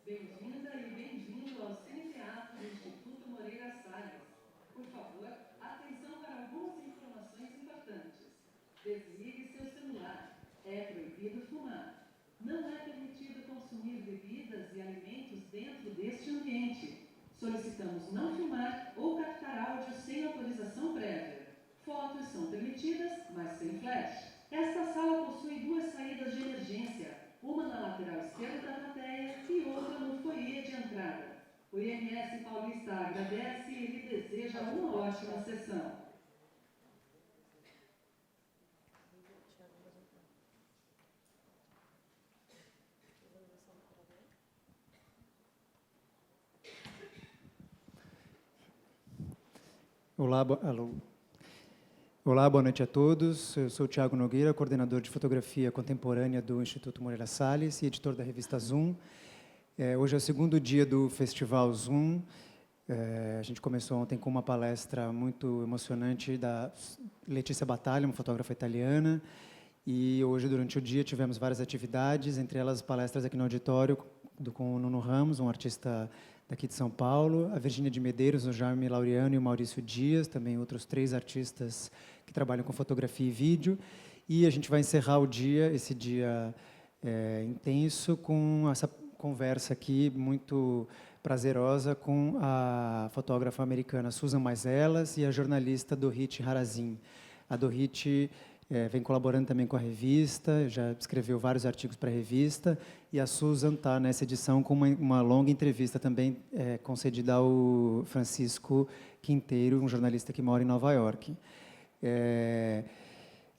Bem-vinda e bem-vindo ao Cine-Teatro do Instituto Moreira Salles. Por favor, atenção para algumas informações importantes. Desligue seu celular. É proibido fumar. Não é permitido consumir bebidas e alimentos dentro deste ambiente. Solicitamos não filmar ou captar áudio sem autorização prévia. Fotos são permitidas, mas sem flash. Esta sala possui duas saídas de emergência, uma na lateral esquerda da plateia e outra no foyer de entrada. O IMS Paulista agradece e lhe deseja uma ótima sessão. Olá, boa noite a todos. Eu sou o Thiago Nogueira, coordenador de fotografia contemporânea do Instituto Moreira Salles e editor da revista ZUM. Hoje é o segundo dia do Festival ZUM. A gente começou ontem com uma palestra muito emocionante da Letícia Battaglia, uma fotógrafa italiana. E hoje, durante o dia, tivemos várias atividades, entre elas palestras aqui no auditório com o Nuno Ramos, um artista daqui de São Paulo, a Virgínia de Medeiros, o Jaime Laureano e o Maurício Dias, também outros 3 artistas que trabalham com fotografia e vídeo. E a gente vai encerrar o dia, esse dia intenso, com essa conversa aqui muito prazerosa com a fotógrafa americana Meiselas e a jornalista Dorrit Harazim. A Dorrit vem colaborando também com a revista, já escreveu vários artigos para a revista, e a Susan está nessa edição com uma longa entrevista também concedida ao Francisco Quinteiro, um jornalista que mora em Nova York.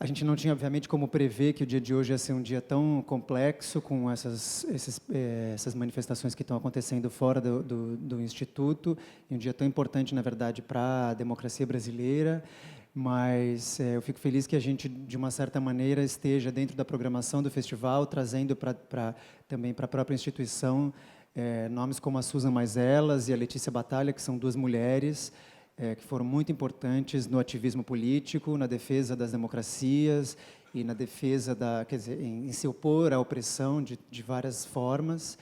A gente não tinha, obviamente, como prever que o dia de hoje ia ser um dia tão complexo, com essas manifestações que estão acontecendo fora do Instituto, e um dia tão importante, na verdade, para a democracia brasileira. Mas eu fico feliz que a gente, de uma certa maneira, esteja dentro da programação do festival, trazendo também para a própria instituição nomes como a Susan Meiselas e a Letícia Battaglia, que são 2 mulheres que foram muito importantes no ativismo político, na defesa das democracias e na defesa em se opor à opressão de várias formas.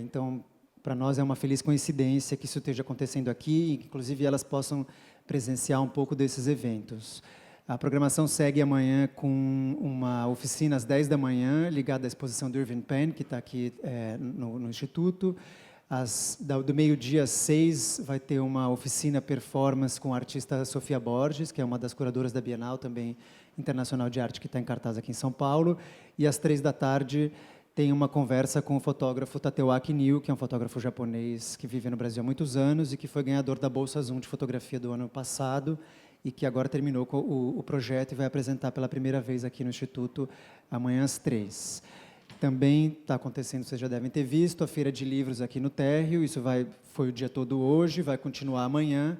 Então, para nós é uma feliz coincidência que isso esteja acontecendo aqui, e que, inclusive, elas possam presenciar um pouco desses eventos. A programação segue amanhã com uma oficina às 10 da manhã, ligada à exposição do Irving Penn, que está aqui no Instituto. Do meio-dia às 6 vai ter uma oficina performance com a artista Sofia Borges, que é uma das curadoras da Bienal, também internacional de arte, que está em cartaz aqui em São Paulo. E às 3 da tarde tem uma conversa com o fotógrafo Tatewaki Niu, que é um fotógrafo japonês que vive no Brasil há muitos anos e que foi ganhador da Bolsa ZUM de fotografia do ano passado e que agora terminou com o projeto e vai apresentar pela primeira vez aqui no Instituto amanhã às 3. Também está acontecendo, vocês já devem ter visto, a Feira de Livros aqui no térreo. Isso foi o dia todo hoje, vai continuar amanhã.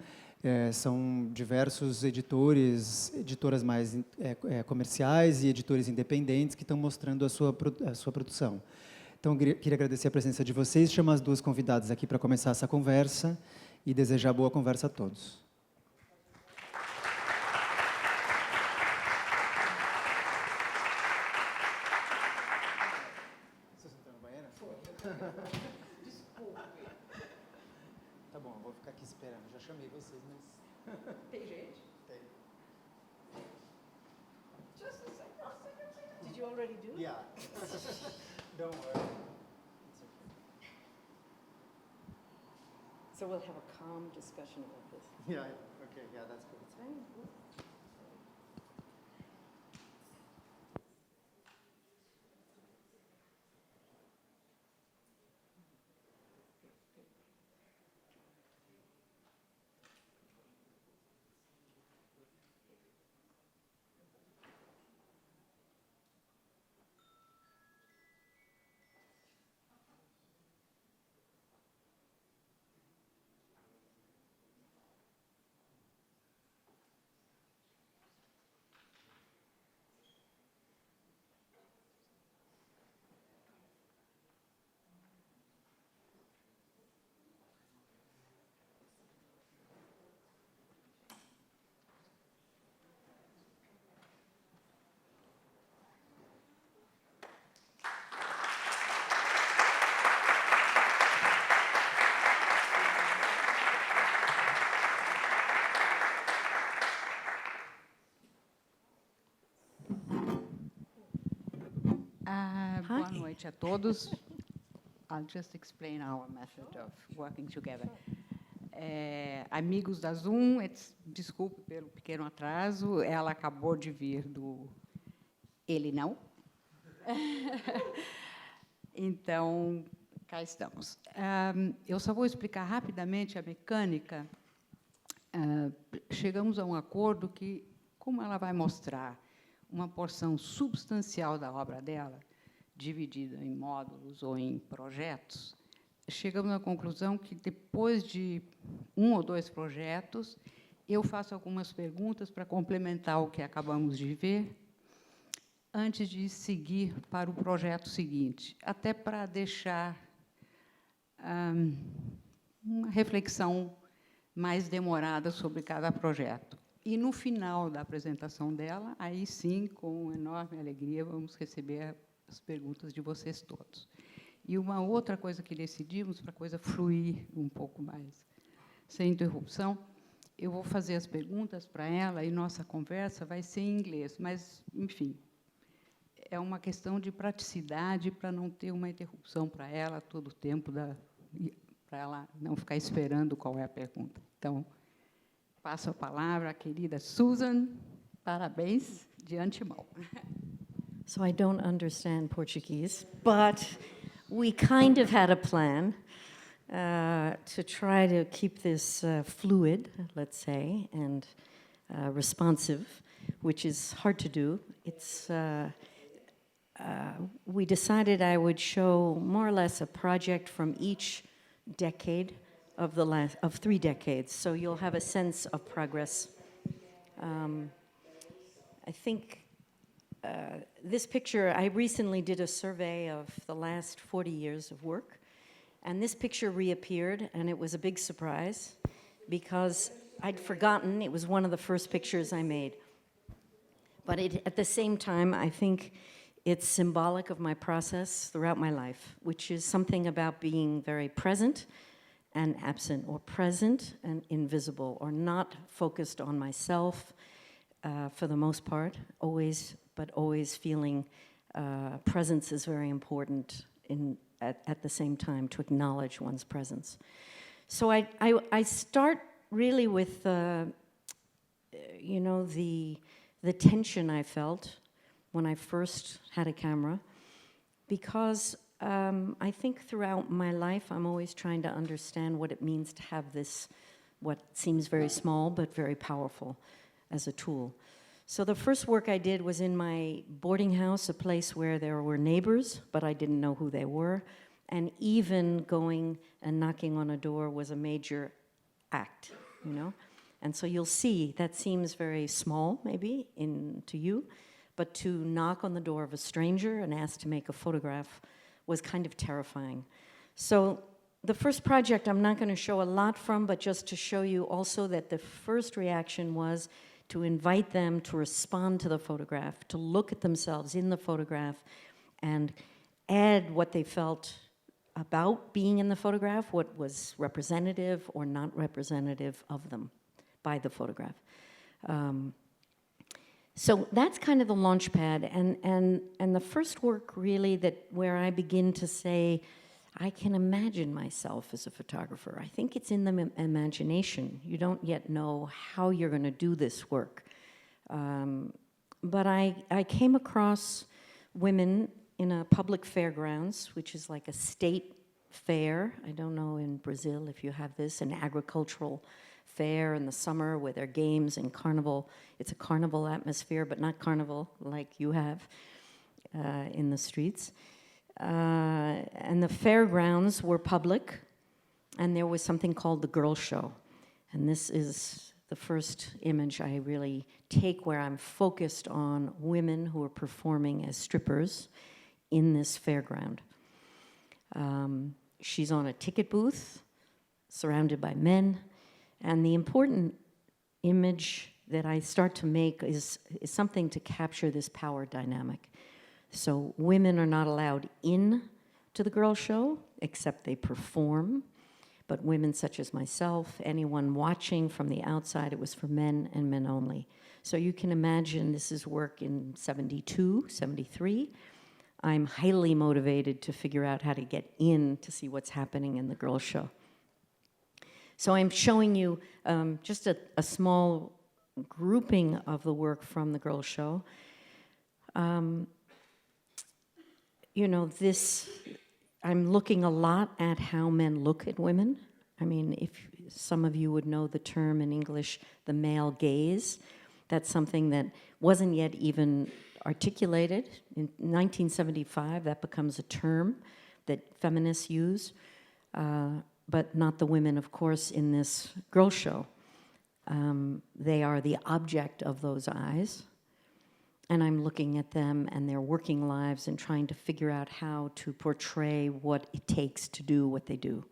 São diversos editoras mais comerciais e editores independentes que estão mostrando a sua produção. Então, eu queria agradecer a presença de vocês, chamar as 2 convidadas aqui para começar essa conversa e desejar boa conversa a todos. Vocês estão no banheiro? Desculpe. Tá bom, vou ficar aqui esperando. Já chamei vocês, mas... Tem gente? Tem. Just a second. Did you already do it? Yeah. Don't worry. It's okay. So we'll have a calm discussion about this. Yeah, okay, yeah, that's good. It's fine. Boa noite a todos. I'll just explain our method of working together. Amigos da ZUM, desculpe pelo pequeno atraso, ela acabou de vir do... Ele não. Então, cá estamos. Eu só vou explicar rapidamente a mecânica. Chegamos a um acordo que, como ela vai mostrar uma porção substancial da obra dela, dividida em módulos ou em projetos, chegamos à conclusão que, depois de 1 ou 2 projetos, eu faço algumas perguntas para complementar o que acabamos de ver, antes de seguir para o projeto seguinte, até para deixar uma reflexão mais demorada sobre cada projeto. E, no final da apresentação dela, aí sim, com enorme alegria, vamos receber as perguntas de vocês todos. E uma outra coisa que decidimos, para a coisa fluir um pouco mais, sem interrupção, eu vou fazer as perguntas para ela e nossa conversa vai ser em inglês, mas, enfim, é uma questão de praticidade para não ter uma interrupção para ela todo o tempo, para ela não ficar esperando qual é a pergunta. Então, passo a palavra à querida Susan. Parabéns de antemão. So I don't understand Portuguese, but we kind of had a plan to try to keep this fluid, let's say, and responsive, which is hard to do. We decided I would show more or less a project from each decade of 3 decades, so you'll have a sense of progress. I think this picture, I recently did a survey of the last 40 years of work, and this picture reappeared, and it was a big surprise because I'd forgotten it was one of the first pictures I made. But at the same time, I think it's symbolic of my process throughout my life, which is something about being very present and absent, or present and invisible, or not focused on myself for the most part, but always feeling presence is very important at the same time, to acknowledge one's presence. So I start really with the tension I felt when I first had a camera, because I think throughout my life I'm always trying to understand what it means to have this, what seems very small but very powerful as a tool. So the first work I did was in my boarding house, a place where there were neighbors, but I didn't know who they were, and even going and knocking on a door was a major act, you know? And so you'll see that seems very small, maybe, to you, but to knock on the door of a stranger and ask to make a photograph was kind of terrifying. So the first project I'm not going to show a lot from, but just to show you also that the first reaction was to invite them to respond to the photograph, to look at themselves in the photograph and add what they felt about being in the photograph, what was representative or not representative of them by the photograph. So that's kind of the launch pad, and the first work really where I begin to say, I can imagine myself as a photographer. I think it's in the imagination. You don't yet know how you're going to do this work. But I came across women in a public fairgrounds, which is like a state fair. I don't know in Brazil if you have this, an agricultural fair in the summer with their games and carnival. It's a carnival atmosphere, but not carnival like you have in the streets. And the fairgrounds were public, and there was something called the Girl Show. And this is the first image I really take where I'm focused on women who are performing as strippers in this fairground. She's on a ticket booth, surrounded by men, and the important image that I start to make is something to capture this power dynamic. So women are not allowed in to the girl show, except they perform. But women such as myself, anyone watching from the outside, it was for men and men only. So you can imagine this is work in 72, 73. I'm highly motivated to figure out how to get in to see what's happening in the girls' show. So I'm showing you just a small grouping of the work from the girls' show. You know, I'm looking a lot at how men look at women. I mean, if some of you would know the term in English, the male gaze, that's something that wasn't yet even articulated. In 1975, that becomes a term that feminists use, but not the women, of course, in this girls' show. They are the object of those eyes. And I'm looking at them and their working lives and trying to figure out how to portray what it takes to do what they do.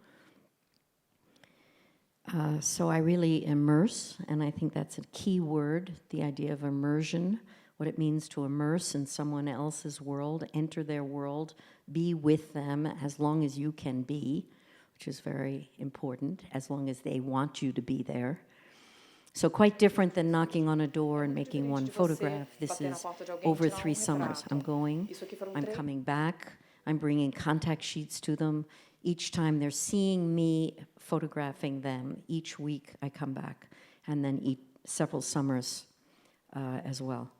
So I really immerse, and I think that's a key word, the idea of immersion, what it means to immerse in someone else's world, enter their world, be with them as long as you can be, which is very important, as long as they want you to be there. So quite different than knocking on a door and making one photograph. This is over 3 summers. I'm going, I'm coming back, I'm bringing contact sheets to them. Each time they're seeing me photographing them, each week I come back, and then several summers as well.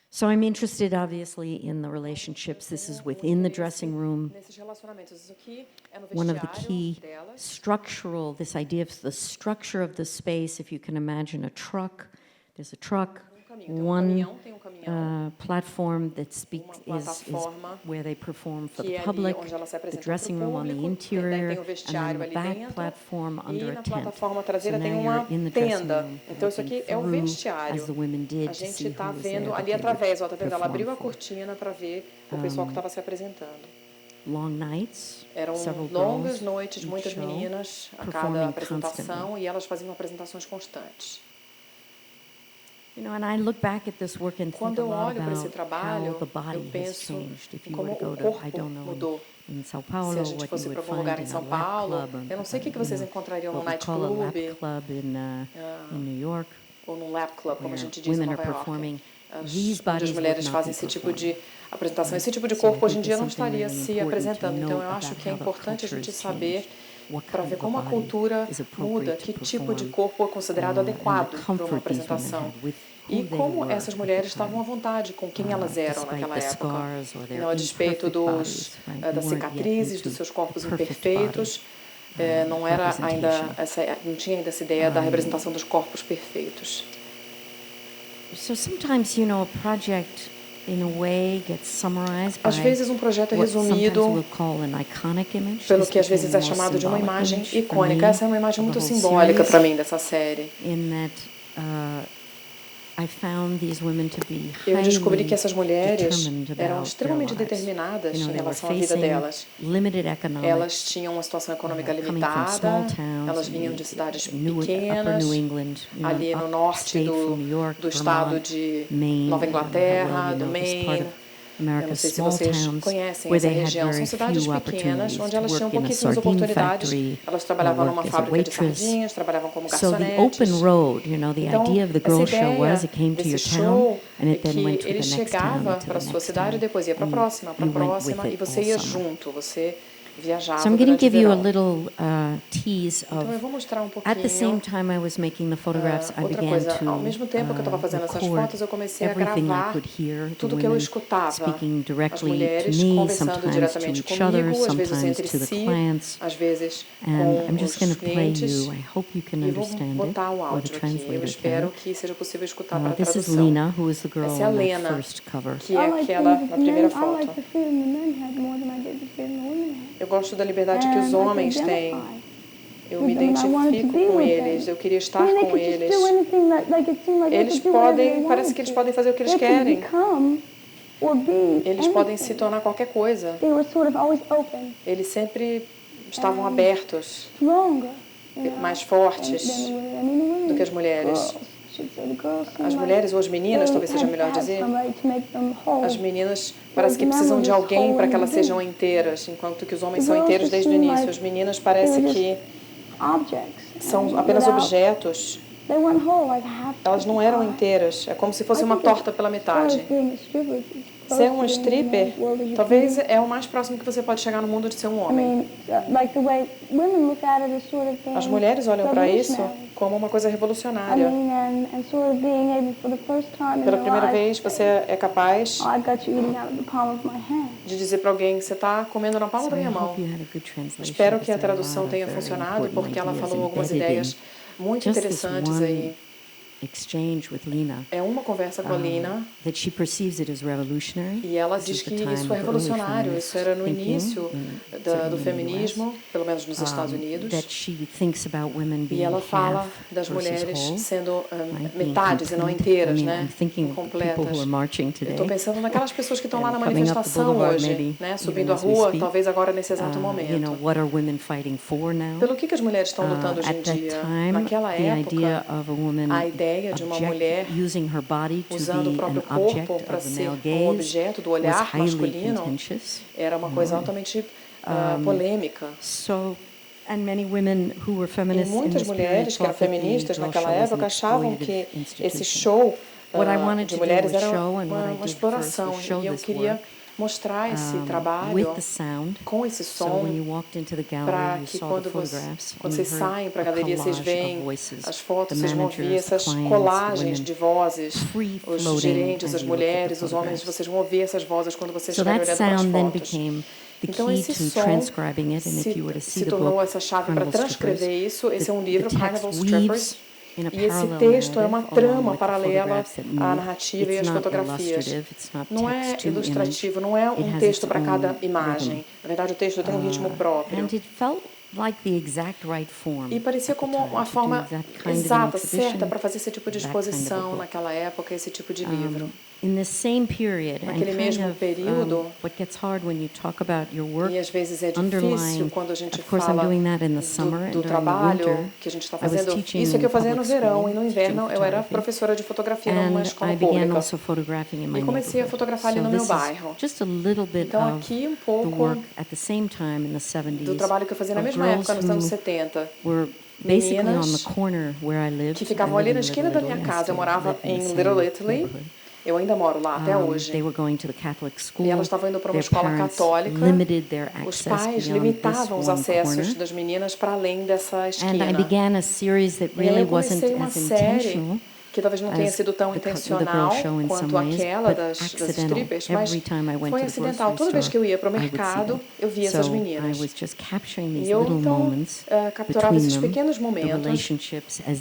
So I'm interested, obviously, in the relationships. This is within the dressing room. One of the key structural, this idea of the structure of the space, if you can imagine a truck, there's a truck, one platform that is where they perform for the public, the dressing room on the interior, and then the back platform under a tent. So now you're in the dressing room, looking through, as the women did, to see who was there that they would perform for. Long nights, Eram longas noites de muitas meninas a cada apresentação, e elas faziam apresentações constantes. You know, and I look back at this work and think a lot about how the body has changed. If you were to go to, I don't know, in São Paulo, se a gente fosse para algum lugar em São Paulo, eu não sei o que vocês encontrariam no night club, in New York, ou num lap club, como a gente diz em Nova York. As mulheres fazem esse tipo de apresentação. Esse tipo de corpo hoje em dia não estaria se apresentando. Então eu acho que é importante a gente saber, para ver como a cultura muda, que tipo de corpo é considerado adequado para uma apresentação. E como essas mulheres estavam à vontade com quem elas eram naquela época. Não a despeito das cicatrizes, dos seus corpos imperfeitos, não tinha ainda essa ideia da representação dos corpos perfeitos. So sometimes, you know, a project in a way gets summarized by às vezes um projeto é resumido pelo que às vezes é chamado de uma imagem icônica. Essa é uma imagem muito simbólica para mim dessa série. Eu descobri que essas mulheres eram extremamente determinadas em relação à vida delas. Elas tinham uma situação econômica limitada, elas vinham de cidades pequenas, ali no norte do estado de Nova Inglaterra, do Maine. Eu não sei se vocês conhecem essa região. São cidades pequenas, onde elas tinham pouquíssimas oportunidades. Elas trabalhavam numa fábrica de sardinhas, trabalhavam como garçonetes. Então, essa ideia desse show é que ele chegava para a sua cidade e depois ia para a próxima, e você ia junto, você viajava. So I'm going to give you a little tease of. Então eu vou mostrar um pouquinho. At the same time I was making the photographs, I began to ao mesmo tempo que eu estava fazendo essas fotos, eu comecei a gravar tudo que eu escutava. As mulheres conversando diretamente comigo, às vezes entre si, às vezes com os clientes. E vou botar o áudio aqui. Eu espero que seja possível escutar para a tradução. Essa é a Lena, que é aquela na primeira foto. Eu gosto da liberdade que os homens têm. Eu me identifico com eles, eu queria estar com eles. Eles podem, parece que eles podem fazer o que eles querem. Eles podem se tornar qualquer coisa. Eles sempre estavam abertos, mais fortes do que as mulheres. As mulheres ou as meninas, talvez seja melhor dizer, as meninas parece que precisam de alguém para que elas sejam inteiras, enquanto que os homens são inteiros desde o início. As meninas parece que são apenas objetos. Elas não eram inteiras, é como se fosse uma torta pela metade. Ser um stripper, talvez é o mais próximo que você pode chegar no mundo de ser um homem. As mulheres olham para isso como uma coisa revolucionária. Pela primeira vez, você é capaz de dizer para alguém que você está comendo na palma da minha mão. Espero que a tradução tenha funcionado, porque ela falou algumas ideias muito interessantes aí. É uma conversa com a Lina e ela diz que isso é revolucionário, isso era no início do feminismo, pelo menos nos Estados Unidos, e ela fala das mulheres sendo metades e não inteiras, né, completas. Eu estou pensando naquelas pessoas que estão lá na manifestação hoje, né, subindo a rua, talvez agora nesse exato momento. Pelo que as mulheres estão lutando hoje em dia? Naquela época, a ideia de uma mulher usando o próprio corpo para ser um objeto do olhar masculino era uma coisa altamente polêmica. E muitas mulheres que eram feministas naquela época achavam que esse show de mulheres era uma exploração, e eu queria mostrar esse trabalho com esse som para que quando vocês saem para a galeria, vocês veem as fotos, vocês vão ouvir essas colagens de vozes, os gerentes, as mulheres, os homens, vocês vão ouvir essas vozes quando vocês estiverem olhando para as fotos. Então esse som se tornou essa chave para transcrever isso. Esse é um livro, Carnival Strippers. E esse texto é uma trama paralela à narrativa e às fotografias. Não é ilustrativo, não é um texto para cada imagem. Na verdade, o texto tem um ritmo próprio. E parecia como uma forma exata, certa, para fazer esse tipo de exposição naquela época, esse tipo de livro. Naquele mesmo período, e às vezes é difícil quando a gente fala do trabalho que a gente está fazendo. Isso é que eu fazia no verão, e no inverno eu era professora de fotografia numa escola pública. E comecei a fotografar ali no meu bairro. Então aqui um pouco do trabalho que eu fazia na mesma época, nos anos 70. Meninas que ficavam ali na esquina da minha casa. Eu morava em Little Italy. Eu ainda moro lá até hoje. E elas estavam indo para uma escola católica. Os pais limitavam os acessos das meninas para além dessa esquina. E aí eu comecei uma série que talvez não tenha sido tão intencional quanto aquela das strippers, mas foi acidental. Toda vez que eu ia para o mercado, eu via essas meninas. E eu, então, capturava esses pequenos momentos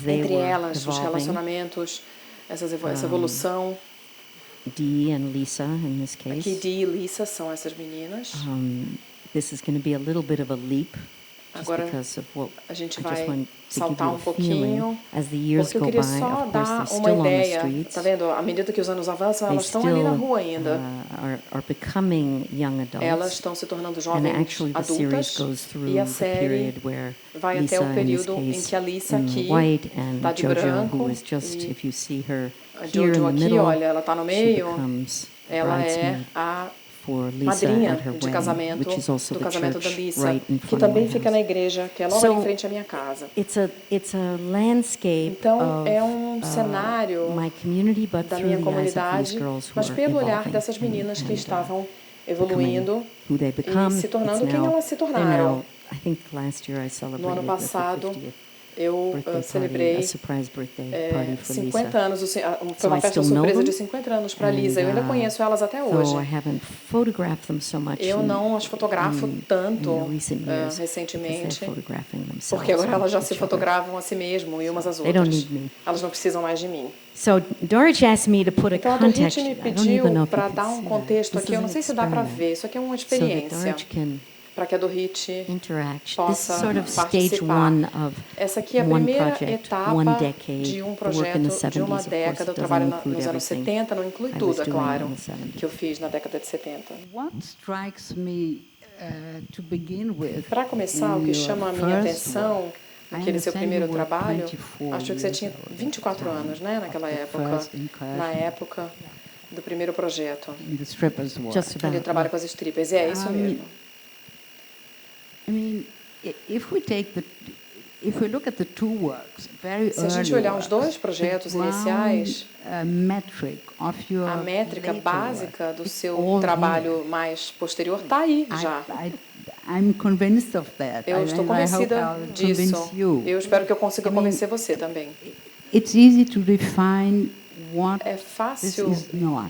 entre elas, os relacionamentos, essa evolução. Dee and Lisa, in this case. Aqui Dee e Lisa são essas meninas. This is going to be a little bit of a leap. Agora a gente vai saltar um pouquinho, porque eu queria só dar uma ideia. Tá vendo? À medida que os anos avançam, elas estão ali na rua ainda. Elas estão se tornando jovens adultas, e a série vai até o período em que a Lisa aqui está de branco, e a Jojo aqui, olha, ela está no meio, ela é a madrinha de casamento, do casamento da Lisa, que também fica na igreja, que é logo em frente à minha casa. Então, é um cenário da minha comunidade, mas pelo olhar dessas meninas que estavam evoluindo e se tornando quem elas se tornaram. No ano passado, eu celebrei 50 anos, foi uma festa surpresa de 50 anos para a Lisa. Eu ainda conheço elas até hoje. Eu não as fotografo tanto recentemente, porque agora elas já se fotografam a si mesmo e umas às outras. Elas não precisam mais de mim. Então a Dorrit me pediu para dar um contexto aqui. Eu não sei se dá para ver. Isso aqui é uma experiência para que a Dorrit possa participar. Essa aqui é a primeira etapa de um projeto de uma década. Eu trabalho nos anos 70, não inclui tudo, é claro, que eu fiz na década de 70. Para começar, o que chama a minha atenção, aquele seu primeiro trabalho, acho que você tinha 24 anos, né, naquela época, na época do primeiro projeto. Ele trabalha com as strippers, e é isso mesmo. Se a gente olhar os dois projetos iniciais, a métrica básica do seu trabalho mais posterior está aí já. Eu estou convencida disso. Eu espero que eu consiga convencer você também. É fácil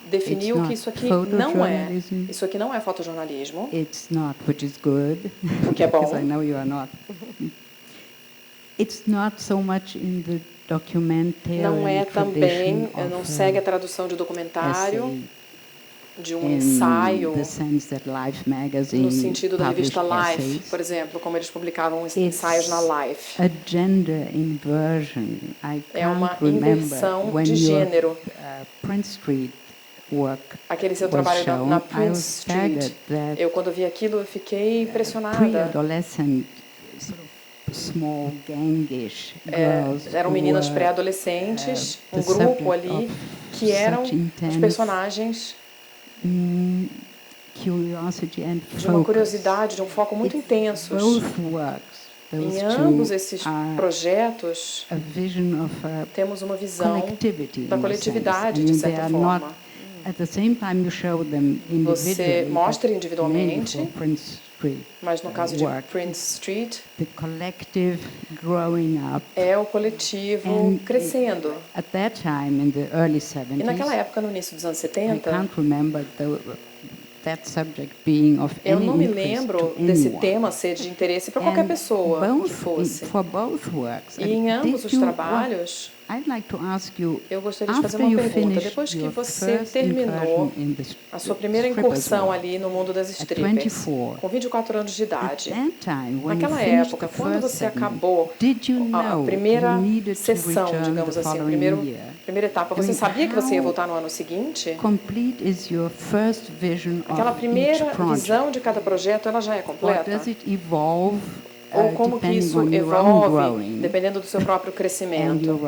definir o que isso aqui não é. Isso aqui não é fotojornalismo, o que é bom. Não é também, não segue a tradução de documentário, de um ensaio, no sentido da revista Life, por exemplo, como eles publicavam ensaios na Life. É uma inversão de gênero. Aquele seu trabalho na Prince Street, eu quando vi aquilo eu fiquei impressionada. Eram meninas pré-adolescentes, um grupo ali que eram os personagens de uma curiosidade, de um foco muito intensos. Em ambos esses projetos, temos uma visão da coletividade, de certa forma. Você mostra individualmente, mas no caso de Prince Street, é o coletivo crescendo. E naquela época, no início dos anos 70, eu não me lembro desse tema ser de interesse para qualquer pessoa que fosse. E em ambos os trabalhos, eu gostaria de fazer uma pergunta. Depois que você terminou a sua primeira incursão ali no mundo das strippers, com 24 anos de idade, naquela época, quando você acabou a primeira sessão, digamos assim, a primeira etapa, você sabia que você ia voltar no ano seguinte? Aquela primeira visão de cada projeto, ela já é completa? Ou como que isso evolve, dependendo do seu próprio crescimento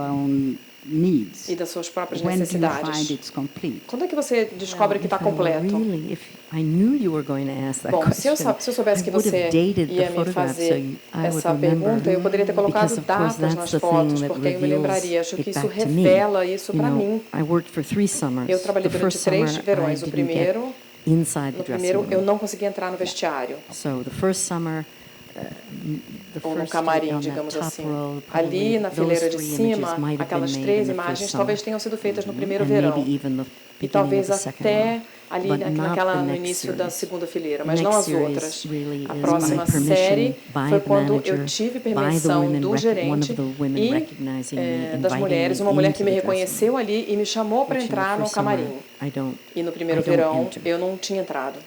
e das suas próprias necessidades? Quando é que você descobre que está completo? Bom, se eu soubesse que você ia me fazer essa pergunta, eu poderia ter colocado datas nas fotos, porque aí eu me lembraria. Acho que isso revela isso para mim. Eu trabalhei durante 3 verões. No primeiro, eu não consegui entrar no vestiário. Ou no camarim, digamos assim. Ali, na fileira de cima, aquelas 3 imagens talvez tenham sido feitas no primeiro verão. E talvez até ali no início da segunda fileira, mas não as outras. A próxima série foi quando eu tive permissão do gerente e das mulheres, uma mulher que me reconheceu ali e me chamou para entrar no camarim. E no primeiro verão eu não tinha entrado.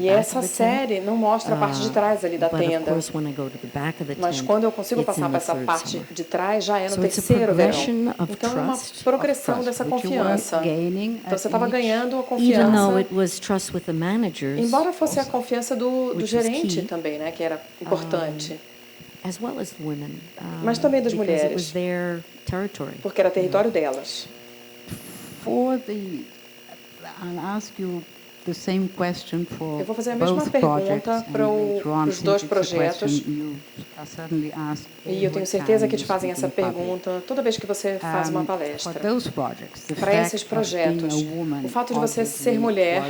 E essa série não mostra a parte de trás ali da tenda. Mas quando eu consigo passar para essa parte de trás, já é no terceiro verão. Então é uma progressão dessa confiança. Então você estava ganhando a confiança. Embora fosse a confiança do gerente também, né, que era importante. Mas também das mulheres. Porque era território delas. Eu vou fazer a mesma pergunta para os 2 projetos. E eu tenho certeza que te fazem essa pergunta toda vez que você faz uma palestra. Para esses projetos, o fato de você ser mulher,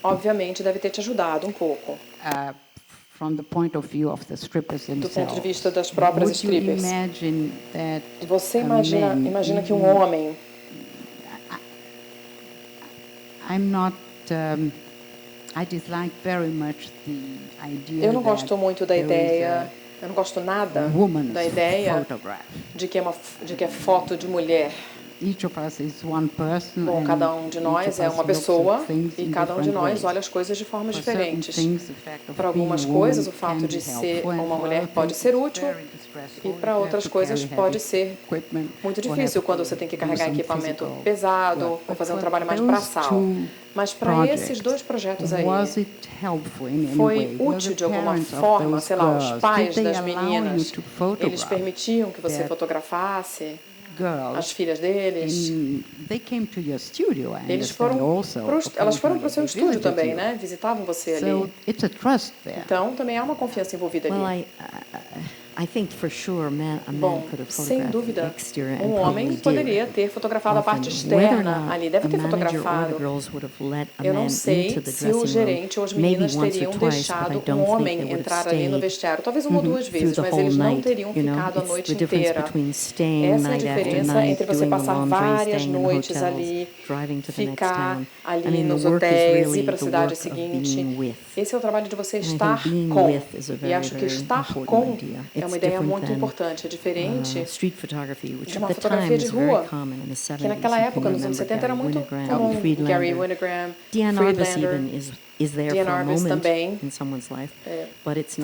obviamente, deve ter te ajudado um pouco. Do ponto de vista das próprias strippers. Você imagina que um homem... Eu não gosto muito da ideia, eu não gosto nada da ideia de que é foto de mulher. Bom, cada um de nós é uma pessoa e cada um de nós olha as coisas de formas diferentes. Para algumas coisas, o fato de ser uma mulher pode ser útil e para outras coisas pode ser muito difícil quando você tem que carregar equipamento pesado ou fazer um trabalho mais braçal. Mas para esses 2 projetos aí, foi útil de alguma forma, sei lá, os pais das meninas, eles permitiam que você fotografasse? as filhas deles, elas foram para o seu estúdio também, né? Visitavam você ali. Então, também há uma confiança envolvida ali. Bom, sem dúvida, homem poderia ter fotografado a parte externa ali, deve ter fotografado. Eu não sei se o gerente ou as meninas teriam deixado homem entrar ali no vestiário, talvez uma ou duas vezes, mas eles não teriam ficado a noite inteira. Essa é a diferença entre você passar várias noites ali, ficar ali nos hotéis, ir para a cidade seguinte. Esse é o trabalho de você estar com. E acho que estar com é uma ideia muito importante. É diferente de uma fotografia de rua, que naquela época, nos anos 70, era muito comum. Gary Winogrand, Friedlander, Diane Arbus também.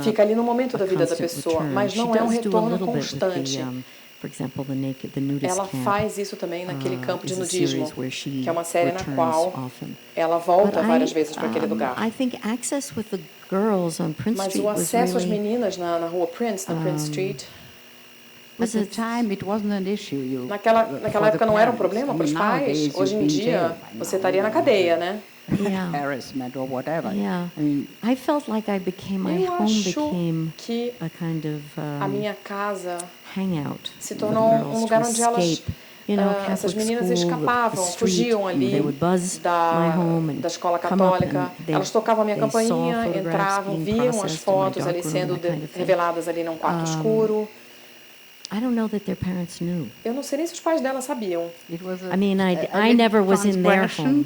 Fica ali no momento da vida da pessoa, mas não é um retorno constante. Ela faz isso também naquele campo de nudismo, que é uma série na qual ela volta várias vezes para aquele lugar. Mas o acesso às meninas na rua Prince, na Prince Street, naquela época não era um problema para os pais. Hoje em dia, você estaria na cadeia, né? Harassment or whatever. I felt like my home became a kind of a minha casa hangout se tornou um lugar onde elas essas meninas escapavam, fugiam ali da escola católica. Elas tocavam a minha campainha, entravam, viam as fotos ali sendo reveladas ali num quarto escuro. Eu não sei nem se os pais delas sabiam. I never was in their home.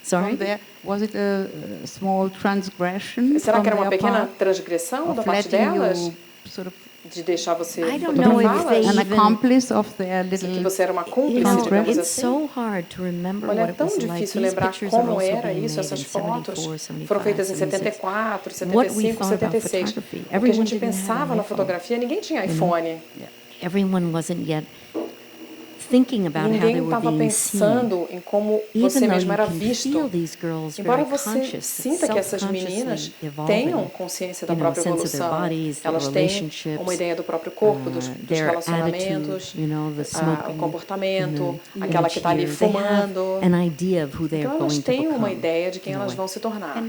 Sorry? Was it a small transgression? Será que era uma pequena transgressão da parte delas? De deixar você fotografá-las? An accomplice of their little que você era uma cúmplice, digamos assim? Olha, é tão difícil lembrar como era isso. Essas fotos foram feitas em 74, 75, 76. O que a gente pensava na fotografia, ninguém tinha iPhone. Ninguém estava pensando em como você mesmo era visto. Embora você sinta que essas meninas tenham consciência da própria evolução, elas têm uma ideia do próprio corpo, dos relacionamentos, o comportamento, aquela que está ali fumando. Então elas têm uma ideia de quem elas vão se tornar.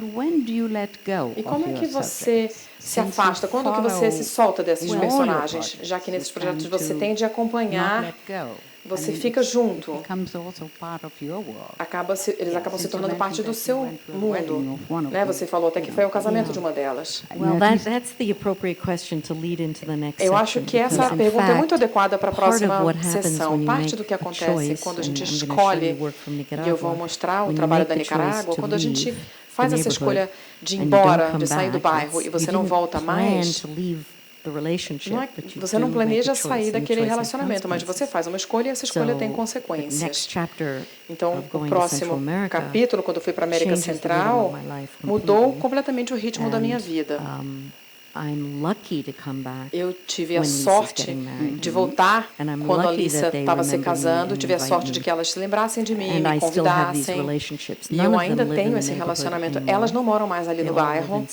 E como é que você se afasta? Quando que você se solta desses personagens? Já que nesses projetos você tem de acompanhar, você fica junto. Eles acabam se tornando parte do seu mundo. Né? Você falou até que foi o casamento de uma delas. Eu acho que essa pergunta é muito adequada para a próxima sessão. Parte do que acontece quando a gente escolhe, e eu vou mostrar o trabalho da Nicarágua, quando a gente faz essa escolha de ir embora, de sair do bairro, e você não volta mais, você não planeja sair daquele relacionamento, mas você faz uma escolha e essa escolha tem consequências. Então, o próximo capítulo, quando eu fui para a América Central, mudou completamente o ritmo da minha vida. Eu tive a sorte de voltar quando a Lisa estava se casando, tive a sorte de que elas se lembrassem de mim, me convidassem. E eu ainda tenho esse relacionamento. Elas não moram mais ali no bairro.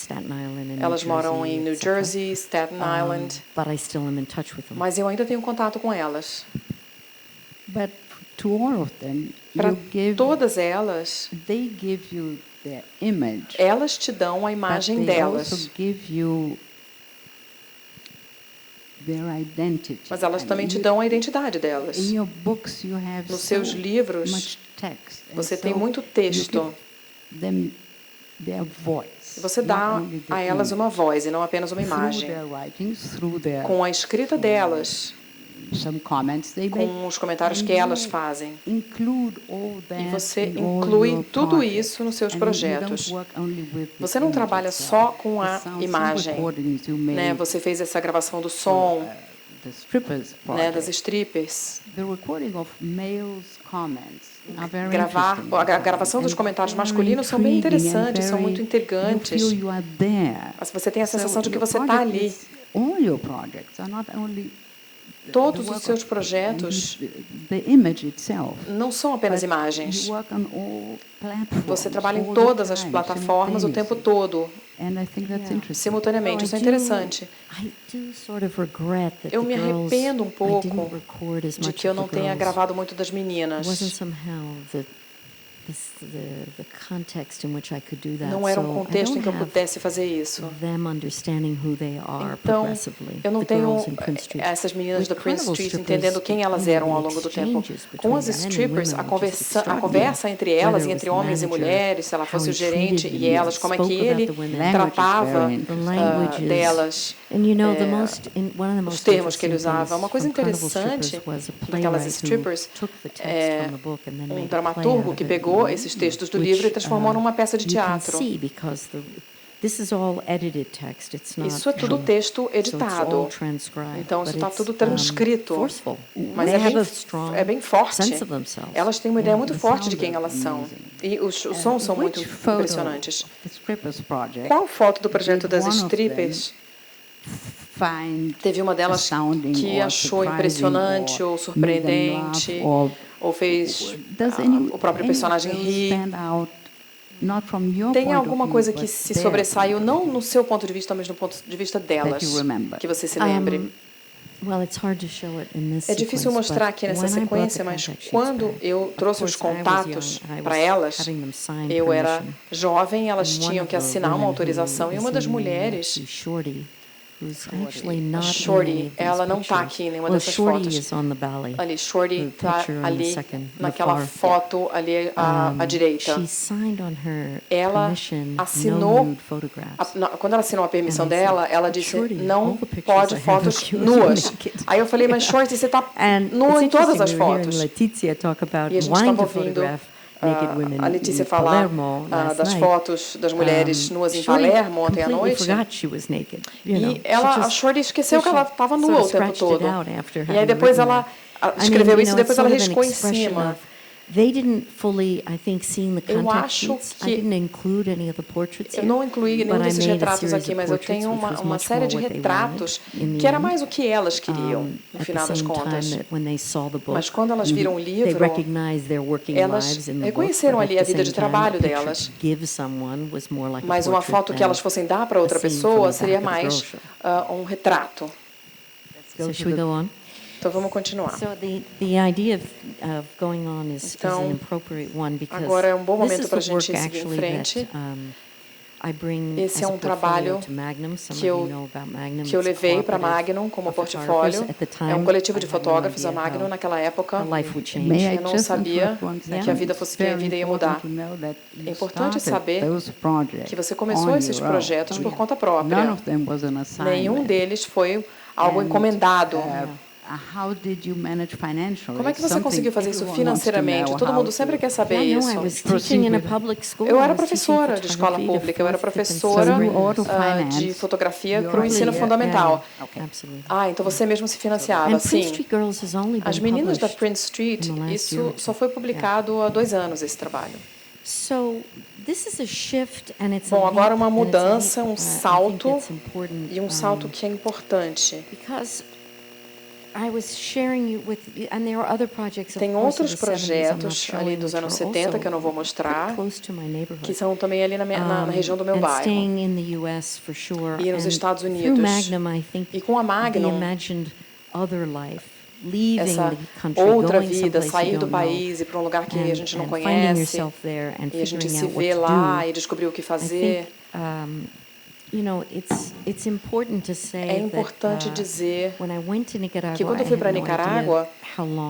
Elas moram em New Jersey, Staten Island. Mas eu ainda tenho contato com elas. Para todas elas, elas te dão a imagem delas. Mas elas também te dão a identidade delas. Nos seus livros, você tem muito texto. Você dá a elas uma voz e não apenas uma imagem. Com a escrita delas, com os comentários que elas fazem. E você inclui tudo isso nos seus projetos. Você não trabalha só com a imagem. Né? Você fez essa gravação do som, né, das strippers. A gravação dos comentários masculinos são bem interessantes, são muito intrigantes. Você tem a sensação de que você está ali. Todos os seus projetos não são apenas imagens. Você trabalha em todas as plataformas o tempo todo, simultaneamente. Isso é interessante. Eu me arrependo um pouco de que eu não tenha gravado muito das meninas. Não era um contexto em que eu pudesse fazer isso. Então, eu não tenho essas meninas da Prince Street entendendo quem elas eram ao longo do tempo. Com as strippers, a conversa entre elas e entre homens e mulheres, se ela fosse o gerente e elas, como é que ele tratava delas, os termos que ele usava. Uma coisa interessante daquelas strippers é um dramaturgo que pegou esses textos do livro e transformou numa peça de teatro. Isso é tudo texto editado. Então, isso está tudo transcrito. Mas é bem forte. Elas têm uma ideia muito forte de quem elas são. E os sons são muito impressionantes. Qual foto do projeto das strippers teve uma delas que achou impressionante ou surpreendente, ou fez o próprio personagem rir? Tem alguma coisa que se sobressaiu, não no seu ponto de vista, mas no ponto de vista delas, que você se lembre? É difícil mostrar aqui nessa sequência, mas quando eu trouxe os contatos para elas, eu era jovem, elas tinham que assinar uma autorização, e uma das mulheres, a Shorty, ela não está aqui em nenhuma dessas fotos. Ali, Shorty está ali naquela foto ali à direita. Ela assinou, quando ela assinou a permissão dela, ela disse, não pode fotos nuas. Aí eu falei, mas Shorty, você está nua em todas as fotos. E a gente estava ouvindo a Letícia falar das fotos das mulheres nuas em Palermo ontem à noite. E a Shorty esqueceu que ela estava nua o tempo todo. E aí depois ela escreveu isso e depois ela riscou em cima. Eu acho que eu não incluí nenhum desses retratos aqui, mas eu tenho uma série de retratos que era mais o que elas queriam, no final das contas. Mas quando elas viram o livro, elas reconheceram ali a vida de trabalho delas. Mas uma foto que elas fossem dar para outra pessoa seria mais um retrato. Então, vamos continuar. Então, agora é um bom momento para a gente seguir em frente. Esse é um trabalho que eu levei para a Magnum como portfólio. É um coletivo de fotógrafos, a Magnum, naquela época. Eu não sabia que a vida ia mudar. É importante saber que você começou esses projetos por conta própria. Nenhum deles foi algo encomendado. Como é que você conseguiu fazer isso financeiramente? Todo mundo sempre quer saber isso. Eu era professora de escola pública, eu era professora de fotografia para o ensino fundamental. Então você mesmo se financiava, sim. As meninas da Prince Street, isso só foi publicado há 2 anos, esse trabalho. Bom, agora uma mudança, um salto, e um salto que é importante. Tem outros projetos ali dos anos 70 que eu não vou mostrar, que são também ali na região do meu bairro. E nos Estados Unidos. E com a Magnum, essa outra vida, sair do país e para um lugar que a gente não conhece, e a gente se vê lá e descobrir o que fazer. É importante dizer que quando eu fui para a Nicarágua,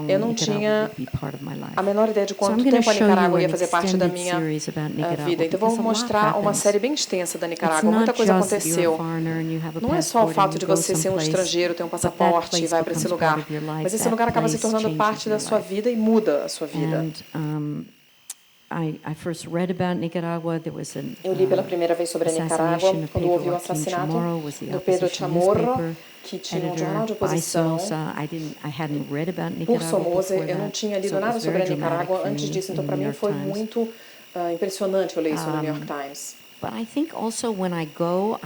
eu não tinha a menor ideia de quanto tempo a Nicarágua ia fazer parte da minha vida. Então, vou mostrar uma série bem extensa da Nicarágua. Muita coisa aconteceu. Não é só o fato de você ser um estrangeiro, ter um passaporte e vai para esse lugar, mas esse lugar acaba se tornando parte da sua vida e muda a sua vida. Eu li pela primeira vez sobre a Nicarágua quando houve o assassinato do Pedro Chamorro, que tinha um jornal de oposição. Por Somoza, eu não tinha lido nada sobre a Nicarágua antes disso, então para mim foi muito impressionante eu ler isso no New York Times. But I think also when I go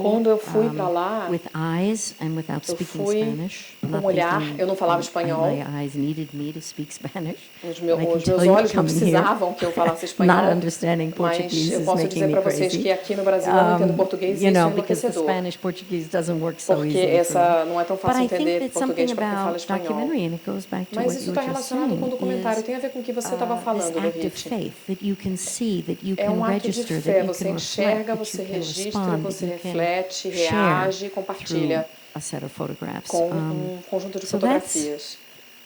Quando eu fui para lá, with eyes and without eu speaking fui Spanish. com um olhar, eu não falava espanhol. My eyes needed me to speak Spanish. Os meus olhos não precisavam que eu falasse espanhol. Not understanding Portuguese mas eu is posso making dizer me para vocês crazy. que aqui no Brasil eu não entendo português e isso é Because the enlouquecedor. Spanish Portuguese doesn't work so Porque easily. essa não é tão fácil But I think entender that's something português para quem fala about espanhol. documentary, and it goes back to Mas what isso you está were just relacionado com o saying, documentário, tem a ver com o que você estava this falando, act of Dorrit. faith that you can see, that you É can um ato de register, fé, that you você can enxerga, reflect, você that you can registra, respond, você that you can reflete, share reage, compartilha through a set of photographs. com conjunto de so fotografias.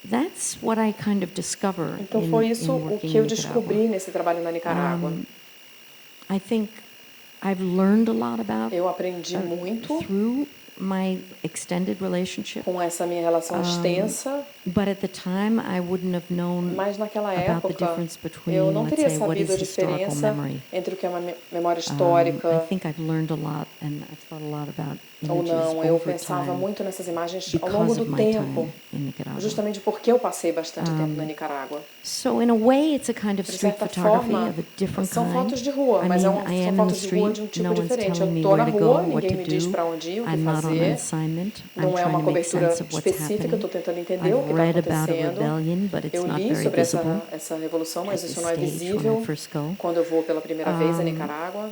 That's what I kind of discover Então foi isso in o working que eu in descobri Nicaragua. nesse trabalho na Nicarágua. I think I've learned a lot about Eu aprendi muito through my extended relationship. com essa minha relação extensa, But at the time, I wouldn't have known mas naquela about the época difference between, eu não let's teria say, what is sabido a historical diferença memory. entre o que é uma memória I histórica think I've learned a lot, and I've thought a lot about ou images não. Eu over pensava time muito nessas imagens ao longo because do of my tempo, time in Nicaragua. justamente porque eu passei bastante tempo na Nicarágua. So in a way, it's a kind of De street certa photography forma, of a different são kind. fotos de rua, I mas mean, são I am in the fotos de rua street, de um tipo no one's diferente. telling Eu me estou na where to rua, go, what ninguém to me diz do. para onde ir, o que I'm not on an fazer. assignment. I'm Não é trying uma to make cobertura sense of what's específica, estou happening. tentando entender o I've que está read about a acontecendo. rebellion, but it's Eu not li very sobre visible essa revolução, mas at isso this não é stage when I visível first go. quando eu vou pela primeira vez a Nicarágua.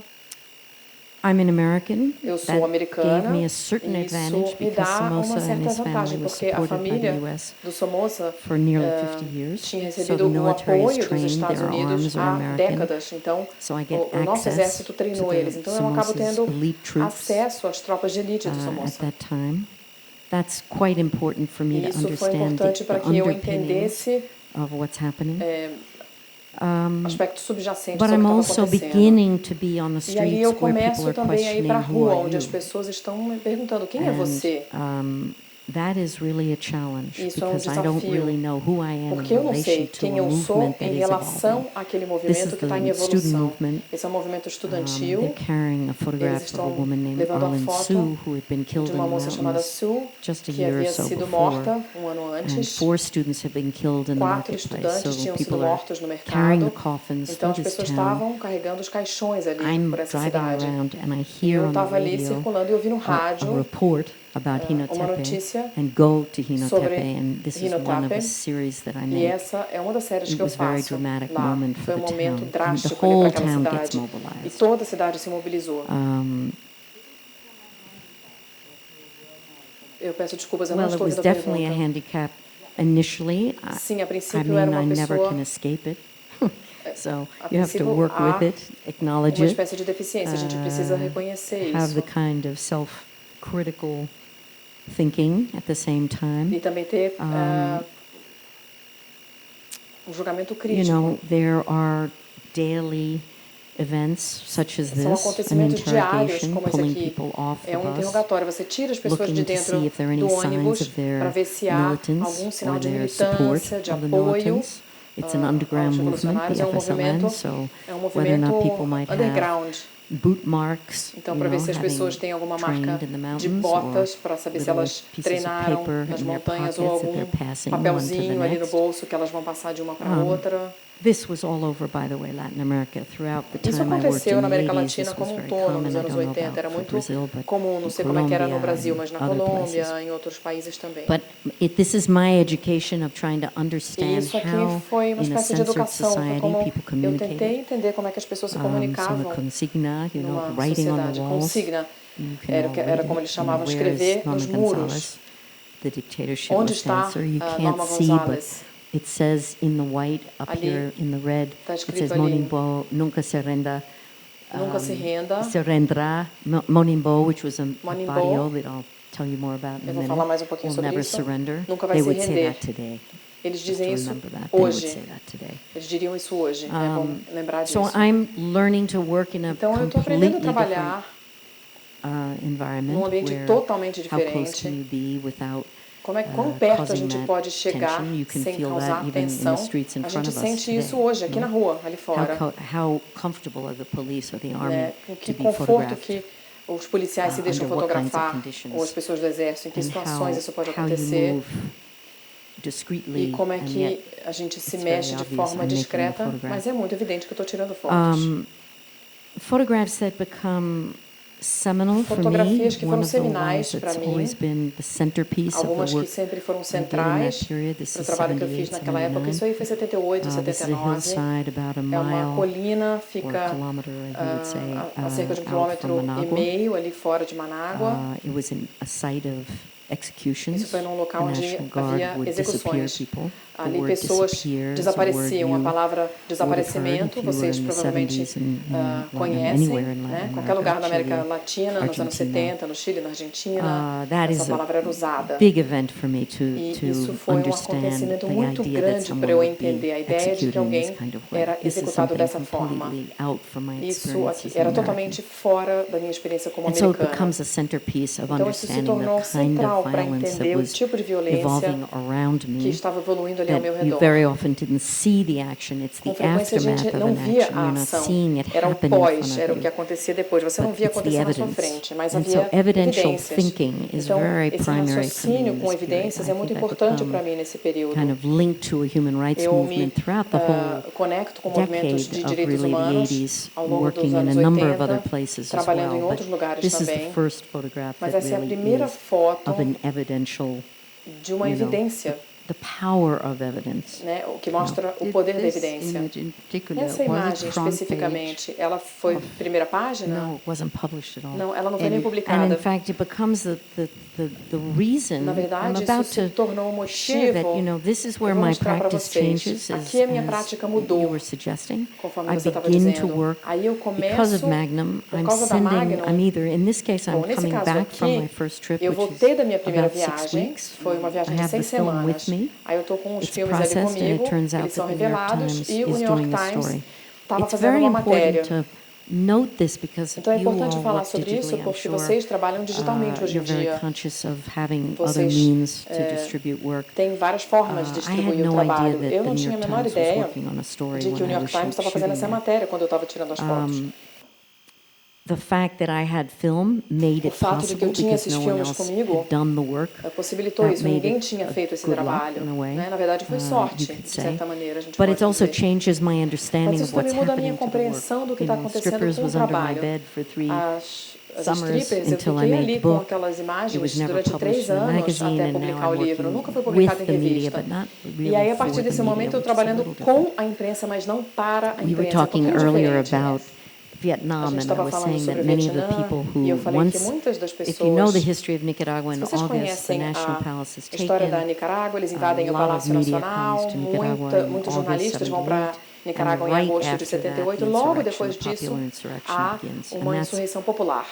I'm an American. Eu That sou americana gave me e a certain isso advantage me because dá uma Somoza and certa his family vantagem, was porque a supported by the família U.S. do Somoza for nearly 50 years. tinha So recebido the o military is apoio dos trained, Estados their Unidos arms are há American. décadas. Então, So I get o nosso access exército to treinou the eles. Então, eu acabo Somoza's tendo elite troops acesso às tropas de elite do at Somoza. that time. That's quite important for me E to isso foi understand importante para the que eu underpinnings entendesse of what's happening. aspecto subjacente But sobre o I'm que estava also acontecendo. beginning to be on the E ali streets eu where people começo are também a ir para a questioning who rua, are onde as you. pessoas estão me perguntando quem é você. That is really a challenge Isso é um because I don't desafio, really know who I am porque in eu não relation sei to quem a eu sou movement that em is relação evolving. àquele This movimento is que está em the student evolução. movement. Esse é um movimento estudantil. They're carrying a Eles photograph of a estão woman named levando a Arlen foto Sue who had been killed de in uma the moça chamada mountains Sue, just a que year or havia so sido before. morta ano And antes. 4 students have been killed in the 4 marketplace. estudantes So tinham sido people are mortos no carrying the mercado. coffins Então as through this pessoas town. estavam carregando os caixões ali I'm por essa driving cidade. around and I E hear eu on the estava ali radio circulando e ouvi no a rádio report about uma Hinotepe notícia and go to Hinotepe, sobre and this is one of Hinotepe. a series that I E make. essa é uma das séries It que eu was a very faço dramatic lá. moment for Foi um the momento town. And the drástico ali whole para aquela town gets cidade. E mobilized. toda a cidade se mobilizou. Eu peço desculpas, eu não Well, it estou was ouvindo a definitely a pergunta. handicap initially. Sim, a I princípio mean, era uma I never pessoa, can escape it. So a you have to princípio work há with it, acknowledge uma it, espécie de deficiência, a gente precisa reconhecer have the isso. kind of self-critical thinking at the same E time. também ter um julgamento You crítico. know, there are daily events such as São this, an acontecimentos diários interrogation, como esse pulling aqui. people off É the um bus, interrogatório. Você tira as pessoas de looking to dentro see if there are any do signs ônibus of their para ver se há militance algum sinal or de their support militância, de of the apoio militants. It's an underground aos movement, revolucionários. the É um movimento, FSLN, so é um whether or not movimento people might have underground. boot marks, Então, you para ver know, se as having pessoas têm alguma marca trained in the de mountains, botas, or para saber se little elas pieces of treinaram paper nas in their montanhas ou pockets that algum they're passing one to the papelzinho ali no next. bolso que elas vão passar de uma para outra. This was all over, by the way, Latin America. Throughout the Isso time I worked aconteceu in na the América 80s, Latina this was como um very todo, common. nos I anos don't know 80. about Era for muito Brazil, but comum, não in sei como é que era no Colombia Brasil, and mas na other Colômbia, places. em outros países também. But this is my education of trying to E understand isso aqui how, foi uma in a espécie de censored educação, foi society, como people eu communicated. tentei entender como é que as pessoas se So comunicavam the consigna, you know, numa writing on the sociedade. walls. Consigna You can era, all era read como it. eles You know, chamavam, where is escrever Norma nos muros. Gonzalez, the dictatorship Onde of está censor? You can't Norma see, but Gonzalez? it says in the white up Ali, here in the red. está It escrito says ali. Monimbo nunca se renda. Nunca se renda. Se rendrá. Monimbo, which was a Monimbo, barrio that I'll tell you more about in a eu vou minute, falar mais um pouquinho will sobre never isso. surrender. Nunca vai They se would say render. that today. Eles Just to dizem isso remember that. They would hoje. say that today. Eles diriam isso hoje. É bom lembrar disso. So I'm learning to work in a Então eu estou aprendendo a completely different trabalhar environment num ambiente where totalmente how close can diferente. you be without Quão perto a causing gente that pode chegar tension? You can sem feel causar that even in tensão. the streets in A front gente of us sente isso today, hoje, aqui na rua, ali fora. How comfortable are the police or the army Né? Com que to be conforto photographed? que os policiais se deixam Under what kinds of fotografar, conditions? ou as pessoas do exército, em que And situações isso pode how you acontecer, move discreetly, e como é and que yet a gente se it's mexe very de obvious forma I'm making a discreta, photograph. mas é muito evidente que eu estou tirando fotos. Photographs that become seminal for me, Fotografias que one foram of the ones seminais para that's mim, always been the centerpiece of the algumas que work sempre foram I did in centrais that period. This para o is trabalho que eu fiz 78, naquela época. Isso aí foi 78, This is a 79. hillside about a É uma mile colina, or a fica kilometer, I would say, a cerca de out from quilômetro e Managua. meio ali fora de Manágua. It was a site of executions. Isso foi num local The onde National Guard havia would disappear execuções. people. The Ali word pessoas disappear is a desapareciam. A word you palavra would have desaparecimento, heard if you were vocês in the provavelmente 70s in conhecem, anywhere in Latin né? America, Qualquer lugar da América Chile, Latina, nos anos Argentina. 70, no Chile, na Argentina, That essa is palavra era a usada. big event for me to E isso foi understand acontecimento the muito idea that grande someone para eu would be entender a ideia de que executed in this alguém kind of way. era This is executado something dessa forma. completely out from my Isso experience aqui as an era American. totalmente fora da minha experiência como And so it americana. becomes a centerpiece of Então isso se understanding tornou the kind central of para violence that entender o was tipo de violência evolving around que me estava evoluindo ali ao meu that you redor. very often didn't see the action. It's Com the frequência a aftermath gente of não an via action. a You're not ação, seeing it era o happen in pós, front era o of que you. acontecia depois. Você não But via it's the acontecer na sua evidence. frente, mas And havia so evidential evidências. thinking is Então, very esse primary for me raciocínio in com this period. evidências I é muito think I importante become para mim nesse período. kind of linked to a human rights Eu me movement throughout the whole conecto com movimentos decade de of direitos really the humanos 80s, ao longo working dos in a anos number of 80, other places as trabalhando em well. But outros lugares this is the também. first photograph Mas that essa é a really primeira is foto of an evidential, de uma you know, evidência, the power of evidence. né, o que mostra o poder da evidência. Essa imagem especificamente, ela foi primeira página? No, it wasn't published at all. Não, ela não foi nem And publicada. in fact, it becomes the reason Na I'm verdade, about isso se to tornou um share that, motivo. this is Eu where vou my mostrar para practice vocês. changes, Aqui a minha prática mudou, you were suggesting. conforme I você estava begin to dizendo. work Aí eu because of começo, Magnum. por I'm causa da sending. Magnum. I'm either in this case I'm Bom, nesse coming caso back from my aqui, first trip, eu which voltei da minha is primeira about 6 viagem. weeks. Foi uma viagem I de have the 6 film semanas. with me. Aí eu estou com os It's filmes ali processed, and comigo, it turns out eles são that the New York revelados Times e o is New York doing the Times story. estava It's fazendo very uma matéria. important to note this because Então é you importante all falar work sobre isso digitally, I'm porque sure. vocês trabalham digitalmente hoje em You're very dia. conscious of having other Vocês means to distribute work. Tem várias formas de I had distribuir o no idea trabalho. that Eu the não New tinha a York menor Times was ideia working on a story de que o when New I York was Times estava fazendo essa shooting that. matéria quando eu estava tirando as fotos. The fact that I had film made O it fato de que eu possible tinha because esses no one filmes else comigo had done the work. possibilitou That isso. made Ninguém it tinha feito esse good luck, trabalho. in a way. Né? Na verdade, foi sorte, You could de say. certa maneira, a gente But pode it also dizer. changes my understanding Mas of isso what's também muda a minha happening to the work. compreensão do que está acontecendo Strippers com o was under my trabalho. bed for 3 As summers strippers, eu until I fiquei made ali the com book. aquelas It was imagens never durante 3 published in a anos magazine, até and now publicar o I'm livro. working Nunca foi with publicado em the media, revista. but not E really aí, a for partir the desse media, momento, eu which is a trabalhando little different. com a imprensa, mas não para a We were imprensa. É um talking pouquinho earlier diferente. about Vietnam, A gente and I estava was falando saying sobre that o many of the Vietnã, people e eu who falei que once, muitas das if you know the pessoas, history of Nicaragua in se vocês August, the conhecem National a Palace is história da taken. Nicarágua, eles invadem o A lot of Palácio media Nacional, comes to Nicaragua in muitos August jornalistas vão para 78, Nicarágua em and right agosto de after that, 78. the Logo insurrection, depois the disso, popular insurrection há begins. uma And that's, insurreição popular.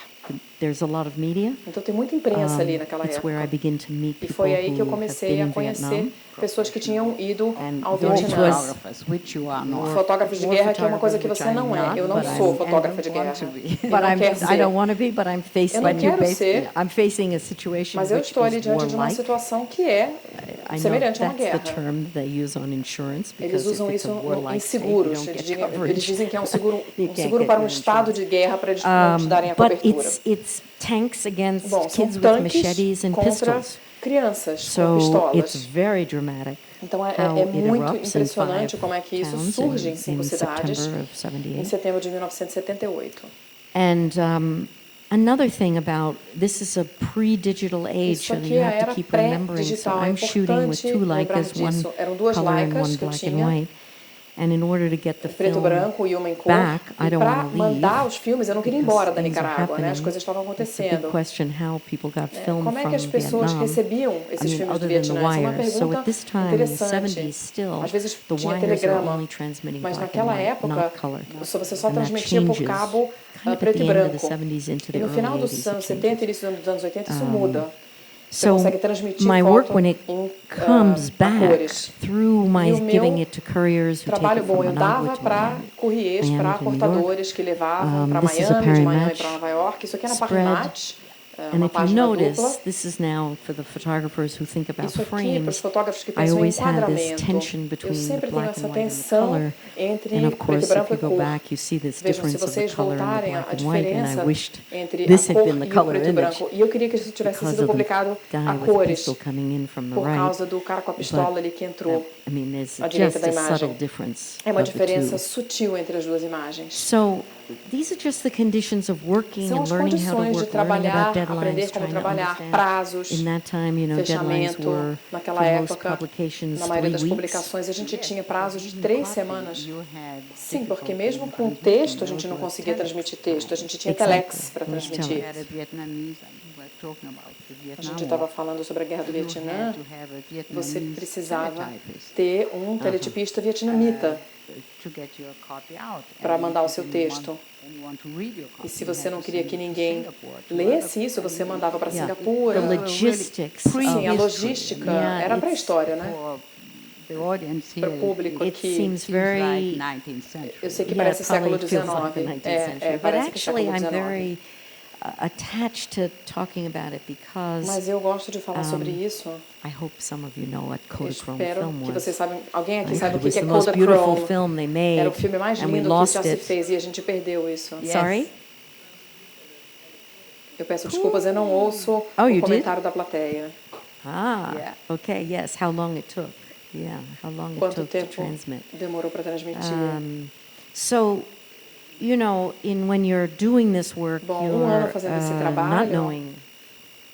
there's a lot of media. Então tem muita imprensa ali naquela It's where I época. begin to meet E people foi aí que eu who have comecei been a in conhecer Vietnam. pessoas que tinham ido And ao Dorrit Vietnã. was which you are not. Fotógrafos de guerra, que é uma coisa que você não é. Eu não sou fotógrafa de guerra. E But não quero I ser. don't want to be, but I'm facing. Eu não quero ser. I'm facing a situation Mas eu which estou ali is diante de uma warlike. situação que é I know semelhante a uma that's the guerra. term they use on insurance Eles because usam if it's isso a warlike em state, you seguros. don't Eles get coverage. dizem que é um seguro Get para um your estado de guerra para eles não te darem a But cobertura. it's tanks against Bom, são kids with tanques machetes and contra pistols. crianças com So it's pistolas. very dramatic. Então é how it muito erupts in impressionante 5 como é que isso towns surge em in 5 cidades September of em 78. setembro de 1978. And another thing about this is a pre-digital age, Isso so aqui you have to era keep remembering. So pré-digital. É I'm shooting with importante 2 lembrar Leicas, one disso. Eram duas color and Leicas one que eu black and tinha, white. And in order to get the preto film branco e uma em cor. back, I E don't para wanna leave, mandar os filmes, eu não queria ir because embora da things are Nicarágua, né? As happening. coisas estavam It's a big acontecendo. question how people got film Como é from que as pessoas Vietnam. recebiam I esses mean, filmes do other than the Vietnã? Essa é uma wires. So pergunta at this time, in the interessante. 70s still, Às vezes the tinha wires are telegrama, only transmitting mas black and naquela white, época not color. você só And that transmitia por changes cabo kind of at preto the e end of the branco. 70s into E the no final early dos 80s, anos it 70 changes. e início dos anos 80 isso muda. Você So consegue transmitir my foto work, when it em comes a back cores. through my E o meu giving it to couriers who take trabalho it bom from eu Managua dava to para Miami. courriers, Miami para to New portadores que levavam para this is a Miami, de pairing Miami match para Nova York. Isso aqui é na spread. Parrimatch. uma página dupla. This is now for the photographers who think about Isso aqui, para os frames. fotógrafos que I pensam em always had this enquadramento, tension eu between the sempre tenho black essa and white and the tensão color. entre And of preto e course, if branco you e go cor. back, you see this Vejam, se difference of the vocês color in the voltarem black à and white, and I diferença wished entre this a had cor been the e o color preto e image branco. E eu queria que isso tivesse because sido of the publicado guy a with the cores, pistol coming in from the por right. causa do cara com a pistola ali que entrou I mean, there's à direita just da a subtle imagem. difference É uma of the diferença two. sutil entre as duas imagens. So these are just the conditions of working São and as learning how to condições de work, learning about trabalhar, aprender deadlines, como trying to trabalhar, understand. prazos, In that time, deadlines fechamento. were, Naquela for most época, publications, na maioria 3 das weeks. publicações, a gente tinha prazos de 3 semanas. Sim, porque mesmo com texto, a gente não conseguia transmitir texto. A gente tinha telex para transmitir. A gente estava falando sobre a guerra do Vietnã. Você precisava ter um teletipista vietnamita para mandar o seu texto. E se você não queria que ninguém lesse isso, você mandava para Singapura. Sim, a logística era pré-história, né? Para o público aqui. Eu sei que parece século XIX. Parece que é século XIX. Attached to talking about it because Mas eu gosto de falar sobre isso. I hope some of you know what Kodachrome Espero film que was. vocês saibam, alguém aqui saiba o It que é was the most beautiful Kodachrome. film they made, Era o filme mais and we lindo que lost já se it. fez e a gente perdeu isso. Sorry? Eu peço desculpas, eu não ouço o comentário da plateia. Okay, yes. How long it took? Yeah, how long it Quanto took to tempo transmit. demorou para transmitir? So, when you're doing this work, ano fazendo esse not trabalho, knowing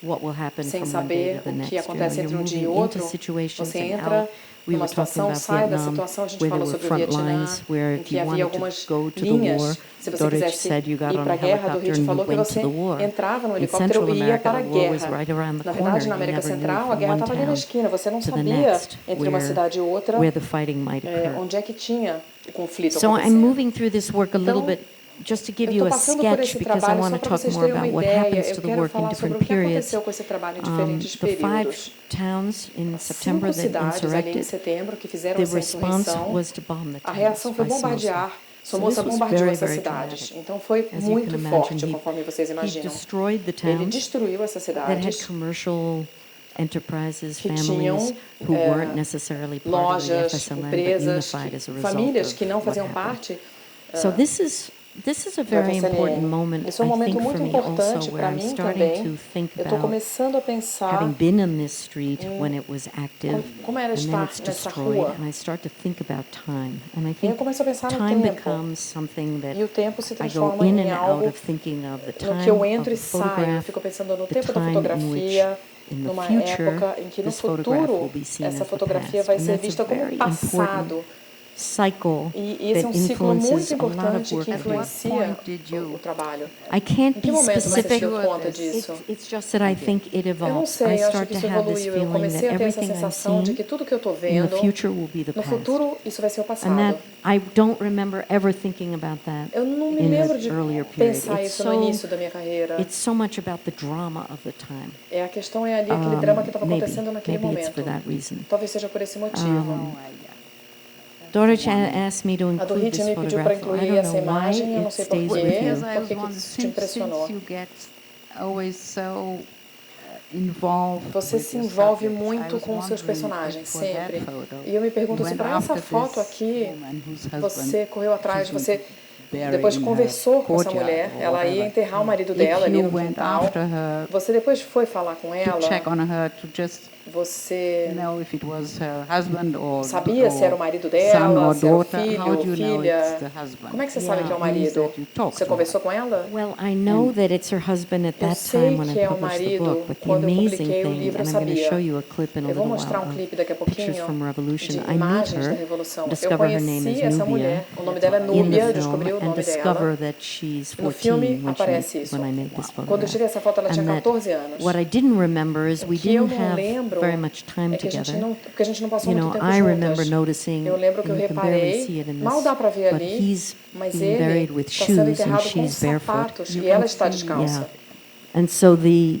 what will happen sem from one day saber to the o next. que acontece entre um dia e You're moving outro, into situations você and entra out. We numa were talking situação, about sai da Vietnam, situação, a gente where falou there were sobre o front Vietnã, lines, where em if que you havia wanted algumas to go to the linhas. war, Se você Dorrit quisesse said you got ir on para a a guerra, Dorrit helicopter and falou you que went você to the war. entrava no In helicóptero Central e ia America, para a the war was guerra. right around the Na corner. verdade, na You América never knew Central, a from guerra one estava ali na town esquina. Você não to the sabia, next, entre uma cidade e outra, where the fighting might occur. onde é que tinha o conflito So I'm acontecendo. moving through this work a little bit just to give you a sketch because I want to talk more about what happens to the work in different periods. The 5 towns in September that insurrected, the response was to bomb the A reação towns foi by bombardear. Somoza. Somoza bombardeou very, essas very cidades. dramatic. Então foi As you muito can forte, imagine, conforme vocês he imaginam. destroyed the Ele towns destruiu essas that had cidades commercial enterprises, que families tinham who weren't necessarily part of the lojas, FSLN, but empresas, unified as a result famílias que não of what faziam happened. parte So this is a very important moment, Esse é um I momento think, for muito me importante also, where para I'm mim starting também. to think Eu estou about começando a pensar having been on this street when it was active, como era and then estar it's nessa destroyed, rua. and I start to think about time. And I E eu think começo a pensar no time tempo. becomes something that E o tempo se I go transforma in em and algo out of thinking of the no time que eu of entro the e saio. Eu photograph, fico pensando no the tempo da time in which, fotografia, in the numa future, época em que no this photograph futuro will be seen essa as the fotografia past. vai And ser that's a vista como very passado. cycle E esse é um that ciclo muito influences a lot importante of work que I do. influencia o trabalho. I can't Em que be momento você se specific. deu conta disso? It's just that I think it Eu não evolves. I sei, acho start que to isso have this evoluiu. Eu feeling comecei that a ter essa everything I'm sensação de seeing que tudo que eu estou in vendo, the future will be the no past. futuro, isso vai ser o And passado. that I don't remember ever thinking about that Eu não me in lembro the de earlier period. pensar It's isso no início da minha carreira. it's so much about the drama of the time. A questão é ali aquele drama que estava Maybe acontecendo naquele it's momento. for that reason. Talvez seja por esse motivo. Dorrit asked me to A include Dorrit this me pediu para photograph. I incluir don't essa know why imagem, eu não it sei por stays quê, with you. por que isso te impressionou. Você se envolve muito com os seus personagens, sempre. E eu me pergunto se para essa foto aqui, você correu atrás, você depois conversou com essa mulher, ela ia enterrar o marido dela ali no quintal. Você depois foi falar com ela? Você sabia se era o marido dela, se era o filho ou filha? Como é que você sabe que é o marido? Você conversou com ela? Well, I know that it's her husband at Eu that sei time when que I é o published the marido book, but the quando eu amazing publiquei o thing, livro, eu and I'm going to sabia. show you a clip in a Eu vou little mostrar while clipe daqui a of Pictures pouquinho from Revolution. de I meet imagens da her, Revolução. Eu discover her name conheci is essa Nubia mulher, o nome dela é in Núbia, the eu descobri film, o and nome discover dela. that she's No 14 filme aparece isso. when I made this Quando eu photograph. tirei essa foto, ela tinha And that 14 anos. what I didn't remember is O we que eu didn't não have lembro very much time é que together. porque a gente não passou You muito know, tempo I remember juntas. noticing, Eu lembro que eu and you can barely see reparei, it in mal this, dá para ver but ali, he's mas being ele buried with está sendo shoes and enterrado com she's barefoot. sapatos e ela está descalça. Yeah. And so the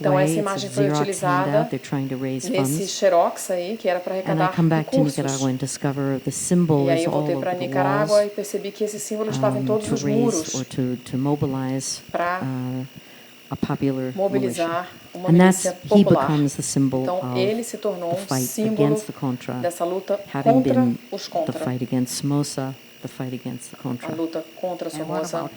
Então, essa imagem foi utilizada nesse xerox aí, que era para arrecadar recursos. E aí eu voltei para Nicarágua e percebi que esse símbolo estava em todos os muros para mobilizar uma milícia popular. Então, ele se tornou um símbolo dessa luta contra os contras. A luta contra Somoza.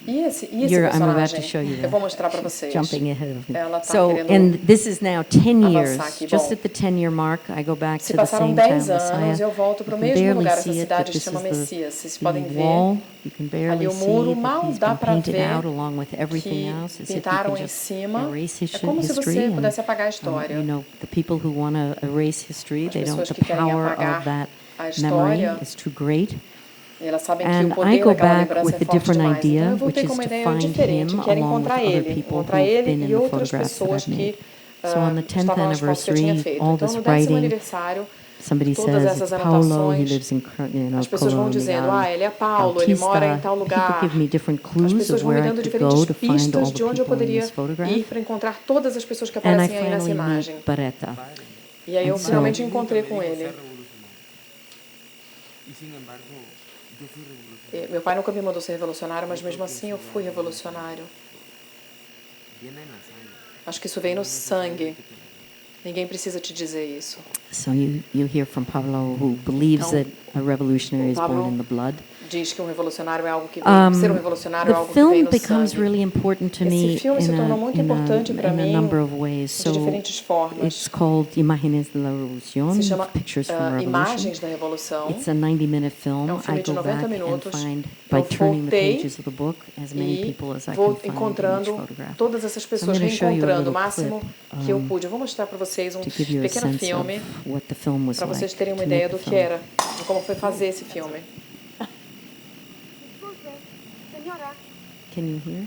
E esse personagem, eu vou mostrar para vocês. Ela está querendo this is now 10 years. Aqui. Just at the 10-year mark, I go back se to the passaram same 10 town, anos Messiah. e eu volto para o mesmo lugar. Essa cidade se chama Meiselas. Vocês podem ver ali o muro, mal dá para ver que pintaram em cima. É como se você pudesse apagar a história. The people who want to erase history, they don't. The power of that memory is too great. E elas sabem que o poder daquela lembrança é forte demais. Então eu voltei com uma ideia diferente, que era encontrar ele e outras pessoas que estavam nas fotos que eu tinha feito. Então, no 10º aniversário, todas essas anotações, as pessoas vão dizendo, ele é Paulo, ele mora em tal lugar. As pessoas vão me dando diferentes pistas de onde eu poderia ir para encontrar todas as pessoas que aparecem aí nessa imagem. E aí eu finalmente encontrei com ele. Meu pai nunca me mandou ser revolucionário, mas mesmo assim eu fui revolucionário. Acho que isso veio no sangue. Ninguém precisa te dizer isso. So you hear from Pablo, who believes that a revolutionary is born in the blood. Diz que revolucionário é algo que vem, ser revolucionário é algo que vem no sangue. Really important to Esse filme se tornou muito importante para mim de diferentes formas. It's called Imágenes de la Revolución, se chama Pictures from Revolution. Imagens da Revolução. It's a 90-minute film. É um filme de 90 minutos. By turning the pages of the book, as many people as I can find encontrando todas essas pessoas, reencontrando o máximo que eu pude. Eu vou mostrar para vocês um pequeno filme para vocês terem uma ideia do que era, de como foi fazer esse filme. Can you hear?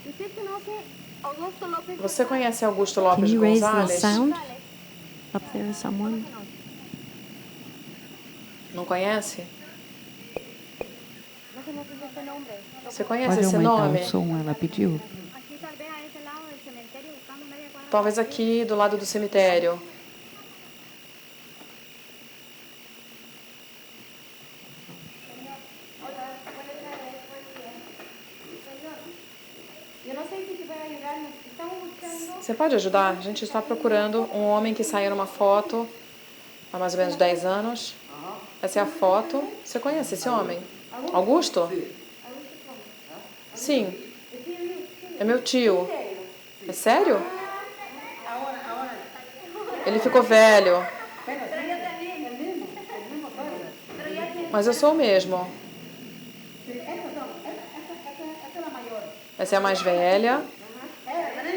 Você conhece Augusto Lopes Gonzalez? Up there, someone? Não conhece? Você conhece esse nome? Ela pediu. Talvez aqui do lado do cemitério. Você pode ajudar? A gente está procurando um homem que saiu numa foto há mais ou menos 10 anos. Essa é a foto. Você conhece esse homem? Augusto? Sim. É meu tio. É sério? Ele ficou velho. Mas eu sou o mesmo. Essa é a mais velha.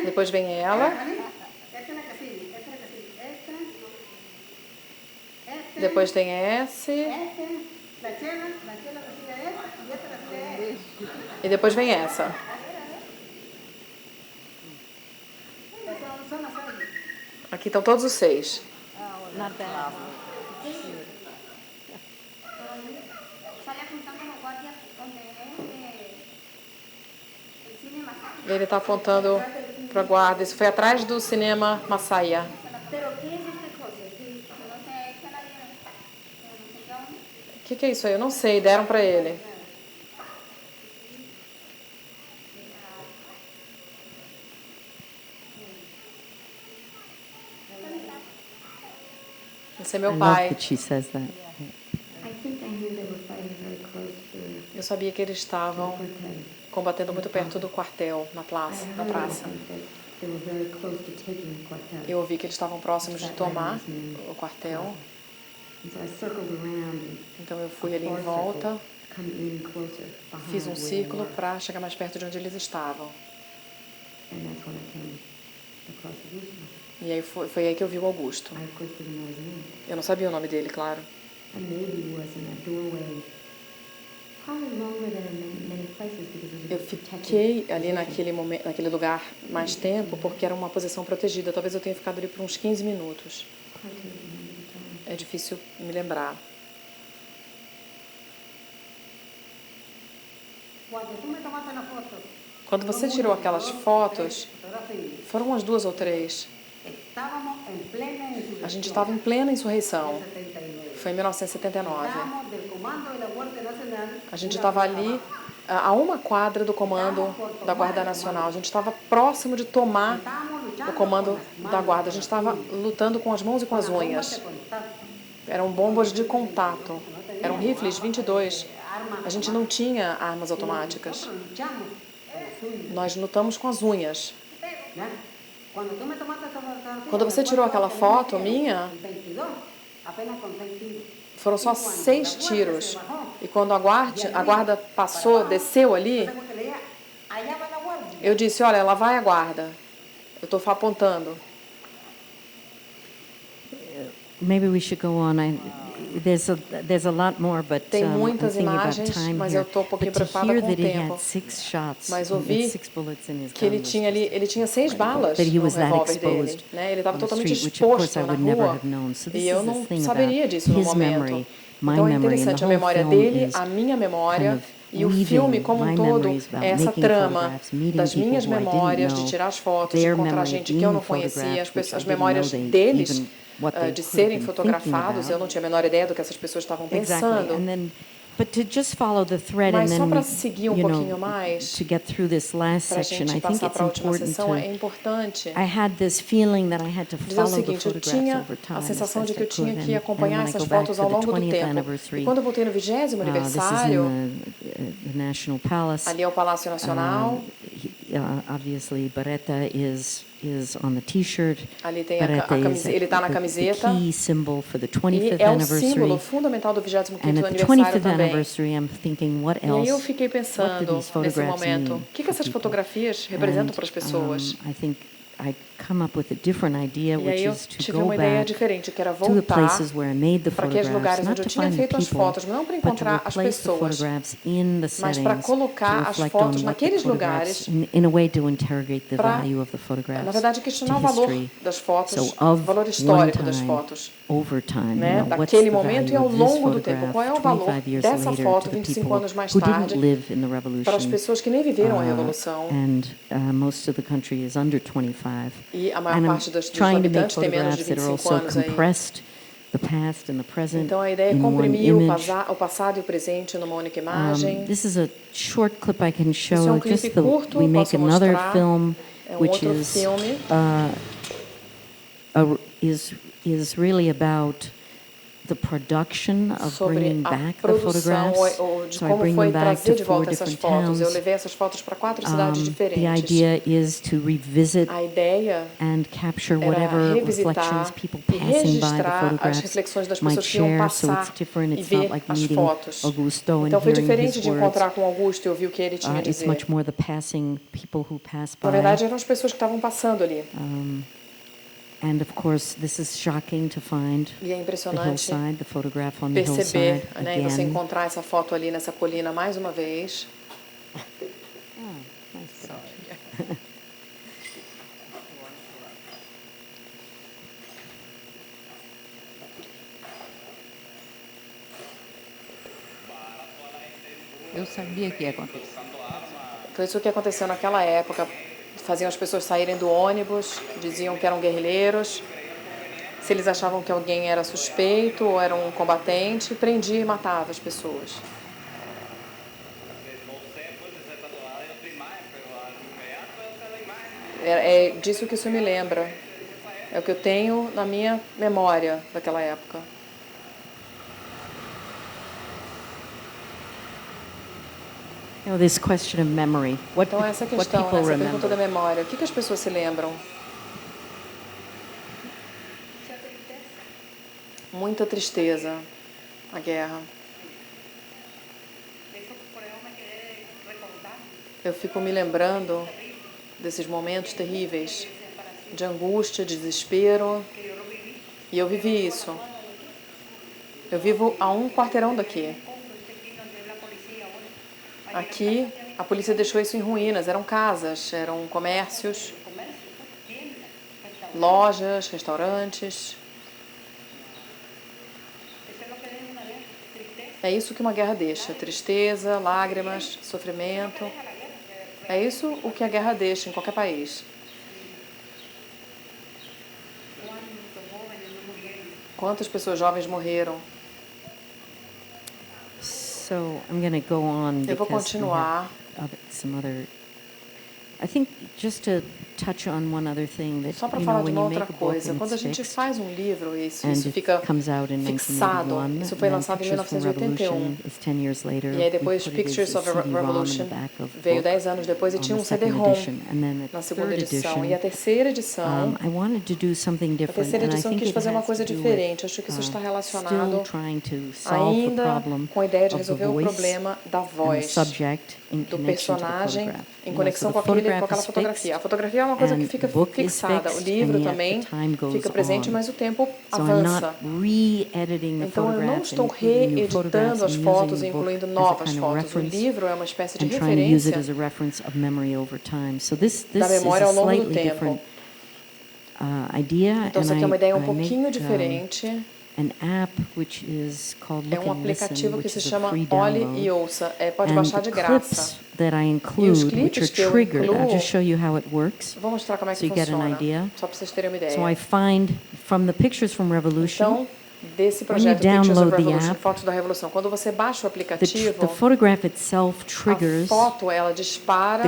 Depois vem ela. Depois tem esse. E depois vem essa. Aqui estão todos os 6. Ele está apontando para a guarda. Isso foi atrás do cinema Massaia. O que é isso aí? Eu não sei. Deram para ele. Esse é meu pai. Eu sabia que eles estavam combatendo muito perto do quartel, na praça. Eu ouvi que eles estavam próximos de tomar o quartel. Então eu fui ali em volta, fiz um círculo para chegar mais perto de onde eles estavam. E aí foi aí que eu vi o Augusto. Eu não sabia o nome dele, claro. Eu fiquei ali naquele lugar mais tempo porque era uma posição protegida. Talvez eu tenha ficado ali por uns 15 minutos. É difícil me lembrar. Quando você tirou aquelas fotos, foram umas 2 ou 3. A gente estava em plena insurreição. Foi em 1979. A gente estava ali a uma quadra do comando da Guarda Nacional. A gente estava próximo de tomar o comando da Guarda. A gente estava lutando com as mãos e com as unhas. Eram bombas de contato. Eram rifles 22. A gente não tinha armas automáticas. Nós lutamos com as unhas. Quando você tirou aquela foto minha, foram só 6 tiros. E quando a guarda passou, desceu ali, eu disse, olha, lá vai a guarda. Eu estou apontando. Maybe we should go on. There's a lot more, but Tem I'm muitas thinking about imagens, time mas here. eu estou um pouquinho But to preocupada hear com o that he tempo. had 6 shots, Mas ouvi 6 bullets in his que ele gun tinha ali, ele tinha 6 balas that he no was that revólver exposed dele, né? Ele estava on the totalmente street, which of course exposto I na would never rua. have known. So this E eu is não the thing saberia about disso no his momento. memory, my Então é memory, and interessante the a whole memória film dele, is a minha memória kind of e o filme weaving como um my todo memories about é essa making trama photographs, meeting das people minhas who I didn't memórias de know, tirar as fotos, de their encontrar memory gente of que eu being não conhecia, photographed, which I as didn't memórias know deles even what they de could have serem been thinking fotografados. about. Eu não tinha a menor ideia do que essas pessoas estavam Exactly, pensando. and then, but to just follow the thread, Mas and só then para seguir um pouquinho mais, to get through this last para a section, gente I think passar it's para a última important sessão, é to. importante I had this feeling that I had to dizer o follow the seguinte, eu photographs tinha over time a as sensação de best que I eu tinha could, que and acompanhar when I essas go back fotos for ao the longo do 20th tempo. E anniversary, quando eu voltei no 20º this is aniversário, in the National Palace. ali é o Palácio Nacional, Obviously, Barretta is on the T-shirt. ali tem Barretta is ele está na the camiseta, key symbol for the e 25th é o anniversary. símbolo fundamental do 25º And at the aniversário 25th também. anniversary, I'm thinking, what E aí eu else? fiquei What do pensando these nesse photographs momento, mean o que for essas people? fotografias representam para as pessoas? I think I come up with a different idea, E which aí eu is to tive go uma ideia back diferente, que era to the voltar places where I made the para aqueles photographs, lugares not onde eu to tinha find the feito as people, fotos, não para but to encontrar as replace the pessoas, photographs in the mas para settings, to colocar as reflect fotos on what the naqueles photographs, lugares, in a way to interrogate the para, value of the na photographs, verdade, questionar to o valor history. das fotos, So o of valor one histórico das time, fotos, over time, né? what's Daquele the momento e value ao of this longo do tempo. photograph Qual é o valor 25 years dessa later foto to the 25 people anos mais who didn't tarde live in the para as revolution? pessoas que nem viveram a Revolução, And most of the country is under 25. e a maior And I'm parte dos trying to make habitantes tem menos de photographs that are 25 also anos aí. compressed, the past and the present, Então a ideia é in one comprimir image. o passado e o presente numa única imagem. This is a short clip I can Isso é show. clipe Just curto, we make posso another mostrar. film, É which outro filme. Is really about the production of Sobre bringing a back the produção photographs. ou de So I como bring foi them back trazer to de 4 volta essas different fotos. Eu towns. levei essas fotos para 4 cidades The diferentes. idea is to revisit A ideia and capture era whatever revisitar reflections people e passing by the registrar as photographs reflexões das might pessoas que iam share. So passar it's different. e It's not ver like as meeting fotos. Augusto and Então foi hearing diferente his de words. encontrar com Augusto e ouvir o que ele tinha a It's dizer. much more the passing people who pass by. Na verdade, eram as pessoas que estavam passando ali. And of course, this is shocking to find E é the impressionante hillside, the photograph on the perceber, hillside né, e você again. encontrar essa foto ali nessa colina mais uma vez. Eu sabia que ia acontecer. Foi isso que aconteceu naquela época. Faziam as pessoas saírem do ônibus, diziam que eram guerrilheiros. Se eles achavam que alguém era suspeito ou era um combatente, prendia e matava as pessoas. É disso que isso me lembra. É o que eu tenho na minha memória daquela época. This question of memory. Então essa What questão, people essa pergunta da remember. memória, o que as pessoas se lembram? Muita tristeza, a guerra. Eu fico me lembrando desses momentos terríveis, de angústia, de desespero, e eu vivi isso. Eu vivo a um quarteirão daqui. Aqui, a polícia deixou isso em ruínas. Eram casas, eram comércios, lojas, restaurantes. É isso que uma guerra deixa. Tristeza, lágrimas, sofrimento. É isso o que a guerra deixa em qualquer país. Quantas pessoas jovens morreram? So I'm going to go on Eu vou because we continuar. have some other. I think just to touch on one other thing that Só para you falar know de when uma you outra make a book coisa, and quando a it's gente fixed, faz um livro, isso and fica it comes out in fixado. 1981, Isso foi and lançado em Pictures from 1981. Revolution is 10 years later. E aí depois we put it as Pictures a of CD-ROM in the Revolution back of the veio book 10 anos depois e on tinha the um second CD-ROM edition. And then na at segunda third edição. edition, E a terceira edição, I wanted to do something a different, terceira and I edição think quis it fazer uma has coisa to do diferente. with Acho que isso está still relacionado trying to solve the ainda problem com a ideia de of the resolver o voice problema da and the voz subject in do connection to the personagem photograph. em conexão com aquela fotografia. A fotografia é uma coisa que fica fixada. O livro também fica presente, mas o tempo avança. Então, eu não estou reeditando as fotos e incluindo novas fotos. O livro é uma espécie de referência da memória ao longo do tempo. Então, isso aqui é uma ideia um pouquinho diferente. É um aplicativo que se chama Olhe e Ouça. Pode baixar de graça. E os clipes que eu incluo, vou mostrar como é que funciona, só para vocês terem uma ideia. Então, desse projeto Pictures of Revolution, Fotos da Revolução, quando você baixa o aplicativo, a foto ela dispara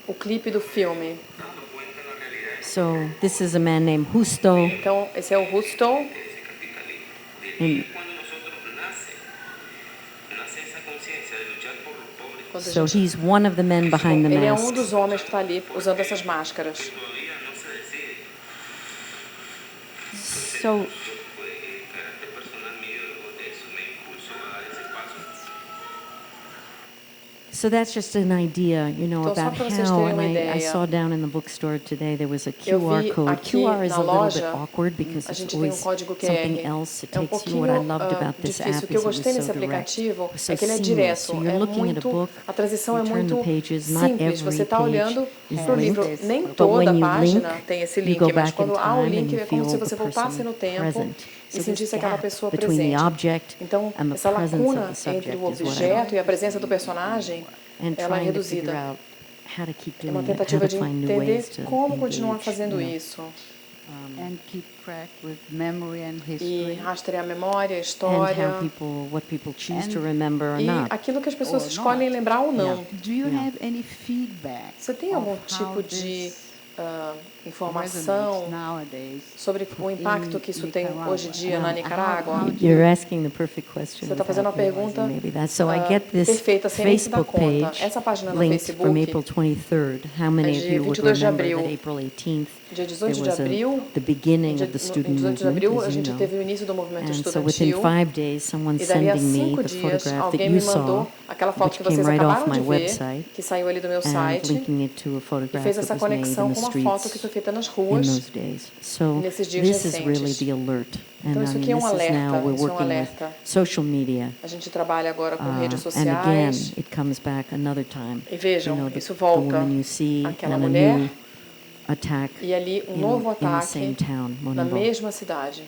o clipe do filme. So this is a man named Justo. Então, esse é o Justo. So he's one of the men behind the Ele é mask. dos homens que está ali usando essas máscaras. So So that's just an idea, you know, Então, about só para vocês how, terem and uma I ideia. saw down in the bookstore today there was a Eu QR vi code. aqui QR is na a little loja, bit awkward because a it's gente tem always código QR. something else. It É um takes you. pouquinho What I loved about this difícil. app O que eu is it was gostei so nesse direct, aplicativo so é que ele é seamless. direto, So you're é looking at a muito, book, a transição é you turn muito the pages, not simples. Você every está page olhando is para o livro, linked, nem but toda when a you página link, tem esse you link, go mas back in quando há o time and link you é como feel se the você voltasse person no tempo present. e So sentisse this aquela gap pessoa between the presente. object Então, and the essa presence lacuna of the subject entre o is what I objeto like. e a presença do personagem, And ela é trying to figure reduzida. out how to keep É uma doing it, how tentativa to de find new entender ways to como continuar engage, fazendo you know. isso. And keep track with memory and E history. rastrear a memória, a And história. what people choose to remember or E not. aquilo que as pessoas Or escolhem not. lembrar ou não. Do you Yeah. have any feedback Você tem algum of tipo how de this informação resonates nowadays sobre o impacto que isso tem hoje em dia na Well, Nicarágua? how You're asking the perfect question. Você está fazendo uma without realizing pergunta maybe that. So I get this perfeita, sem nem se dar Facebook conta. page Essa página no linked from Facebook April 23rd. How many é of de you would 22 de remember abril. that April 18th Dia there 18 de was abril, the beginning dia, of the no, student em 18 de movement, abril, a as you gente know. teve o início do movimento And so within estudantil. 5 days, someone E dali a sending me 5 the dias, photograph that alguém you me saw, mandou aquela foto which que came vocês right off acabaram de my ver, website, que saiu ali do meu and site, linking it to a e photograph fez that essa was made in conexão the com uma foto que streets foi feita nas in ruas. those days. So nesses dias this is really recentes. the alert. Então, And isso I aqui é mean, um this is now, alerta, we're isso é um working with alerta. social media. A gente trabalha agora com redes And again, sociais. it comes back another time. E vejam, You know, isso the volta. woman you see Aquela and mulher a new attack e ali um in novo the ataque same town, na Monumbo. mesma cidade.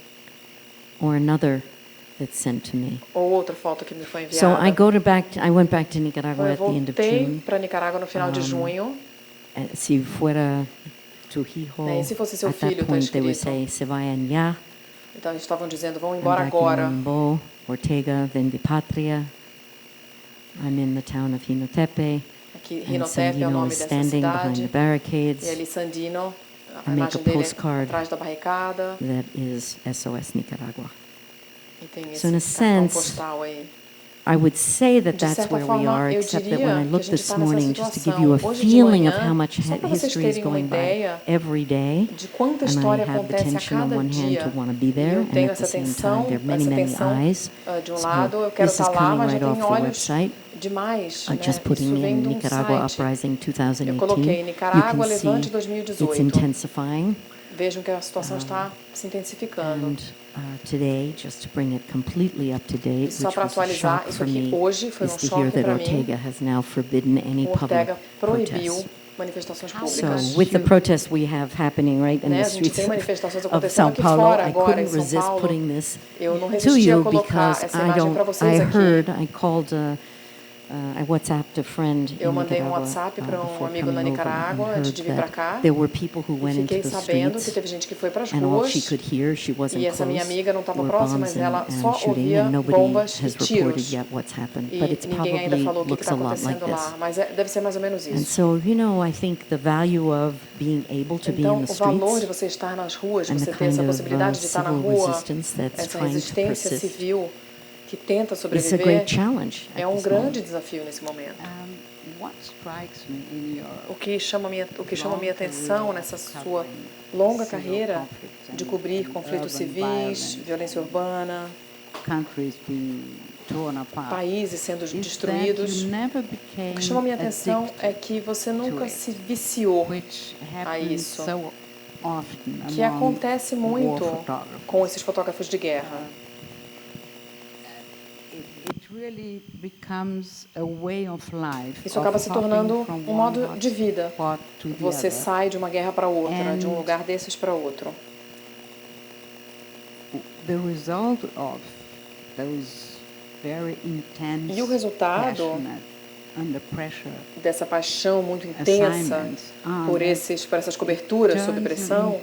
Or another that's sent to me. Ou outra foto que me foi So enviada. I went back to Nicaragua Eu at the end of voltei June. para Nicarágua no final de junho. Si fuera tu hijo, Né, e se fosse seu at that filho, tá point they would escrito. say, se vayan ya. Então eles estavam dizendo, vão I'm embora back in agora. Monumbo, Ortega, then de Patria. I'm in the town of Hinotepe. Aqui, And Rinotepe é o Sandino nome is dessa standing behind the cidade. barricades. E ali Sandino, a I make imagem a dele postcard atrás da barricada. That is SOS Nicaragua. E tem So in a esse cartão sense, postal aí. I would say that De that's certa where we forma, are, eu except that diria when I que a looked gente this está nessa morning, just to give situação. you a Hoje de feeling of manhã, how much só para vocês history is terem uma going by ideia every day, de quanta and I história have the acontece a tension on cada one hand dia. to want to be E there, eu and tenho at the essa same tensão, time, there are many, essa many tensão eyes. de um So lado, eu quero this is estar lá, coming mas já right tem off the olhos website. demais. Né? Just Isso putting vem in de um Nicaragua site. Uprising Eu coloquei 2018. You Nicarágua can Levante see 2018. it's intensifying. Vejam que a situação está se intensificando. And today, just to bring it completely up to date, E só which para was a atualizar, shock isso for aqui me, hoje foi is um to hear choque that para mim. Ortega has now forbidden any O public Ortega proibiu protests. manifestações So, públicas. So, with the protests we have happening right in Né? the A gente streets tem manifestações of acontecendo São aqui Paulo, fora I agora, em couldn't São resist Paulo. putting this Eu não to resisti a you colocar because essa imagem para I vocês aqui. heard, I called I WhatsApped a friend Eu in mandei Nicarágua, WhatsApp para before amigo na coming over, Nicarágua and antes heard de vir para that cá. there were people who went into Fiquei the sabendo que streets, teve gente que foi para as and all she ruas could hear, she wasn't e essa minha close, amiga não estava were próxima, bombs mas ela and só shooting, ouvia and nobody bombas e has reported tiros. yet what's happened, E but it's ninguém ainda probably falou o que looks está a lot like acontecendo this. lá, mas deve ser mais ou menos And isso. so, I think the value of being able to be Então, in the o valor de streets você estar nas ruas, and você the ter essa kind of possibilidade de estar na civil rua, resistance that's essa trying to resistência persist civil que tenta is a sobreviver, great challenge at é um this grande moment. desafio nesse momento. What strikes me in your O que chama minha atenção nessa sua longa carreira de cobrir conflitos civis, violência urbana, countries being torn apart, países sendo destruídos, o que chama minha atenção é que você nunca se viciou a isso, que acontece muito com esses fotógrafos de guerra. Isso acaba se tornando um modo de vida. Você sai de uma guerra para outra, de um lugar desses para outro. E o resultado dessa paixão muito intensa por essas coberturas sob pressão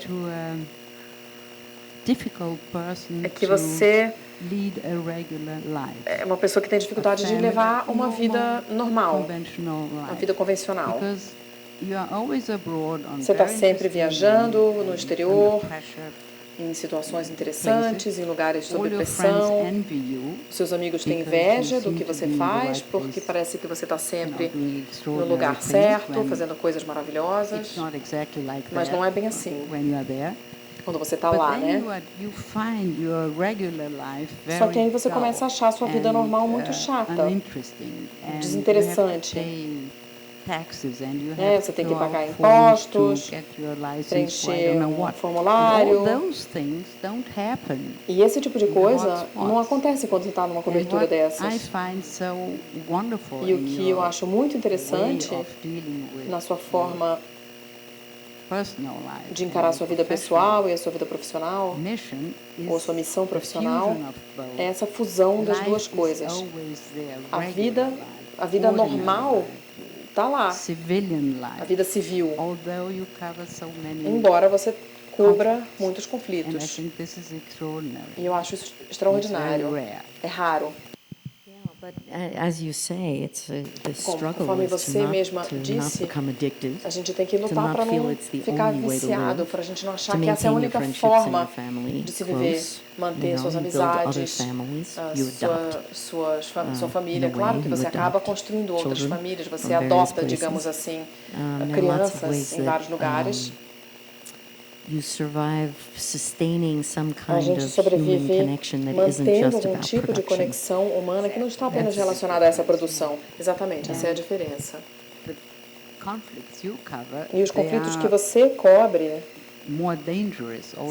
é que você é uma pessoa que tem dificuldade de levar uma vida normal, uma vida convencional. Você está sempre viajando no exterior, em situações interessantes, em lugares sob pressão. Seus amigos têm inveja do que você faz, porque parece que você está sempre no lugar certo, fazendo coisas maravilhosas. Mas não é bem assim quando você está lá, né? Só que aí você começa a achar a sua vida normal muito chata, desinteressante. Você tem que pagar impostos, preencher um formulário. E esse tipo de coisa não acontece quando você está numa cobertura dessas. E o que eu acho muito interessante na sua forma de encarar a sua vida pessoal e a sua vida profissional, ou a sua missão profissional, é essa fusão das duas coisas. A vida normal está lá, a vida civil, embora você cubra muitos conflitos. E eu acho isso extraordinário, é raro. Conforme você mesma disse, a gente tem que lutar para não ficar viciado, para a gente não achar que essa é a única forma de se viver, manter suas amizades, sua família. Claro que você acaba construindo outras famílias, você adota, digamos assim, crianças em vários lugares. A gente sobrevive mantendo algum tipo de conexão humana que não está apenas relacionada a essa produção. Exatamente, essa é a diferença. E os conflitos que você cobre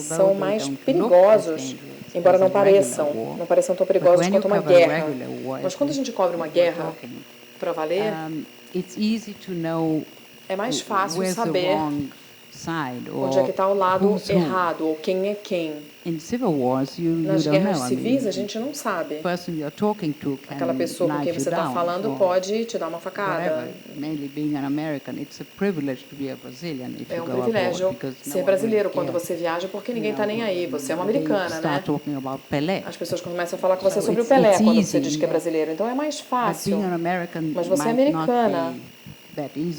são mais perigosos, embora não pareçam tão perigosos quanto uma guerra. Mas quando a gente cobre uma guerra para valer, é mais fácil saber onde é que está o lado errado, ou quem é quem. Nas guerras civis, a gente não sabe. Aquela pessoa com quem você está falando pode te dar uma facada. É um privilégio ser brasileiro quando você viaja, porque ninguém está nem aí. Você é uma americana, né? As pessoas começam a falar com você sobre o Pelé quando você diz que é brasileiro. Então é mais fácil. Mas você é americana.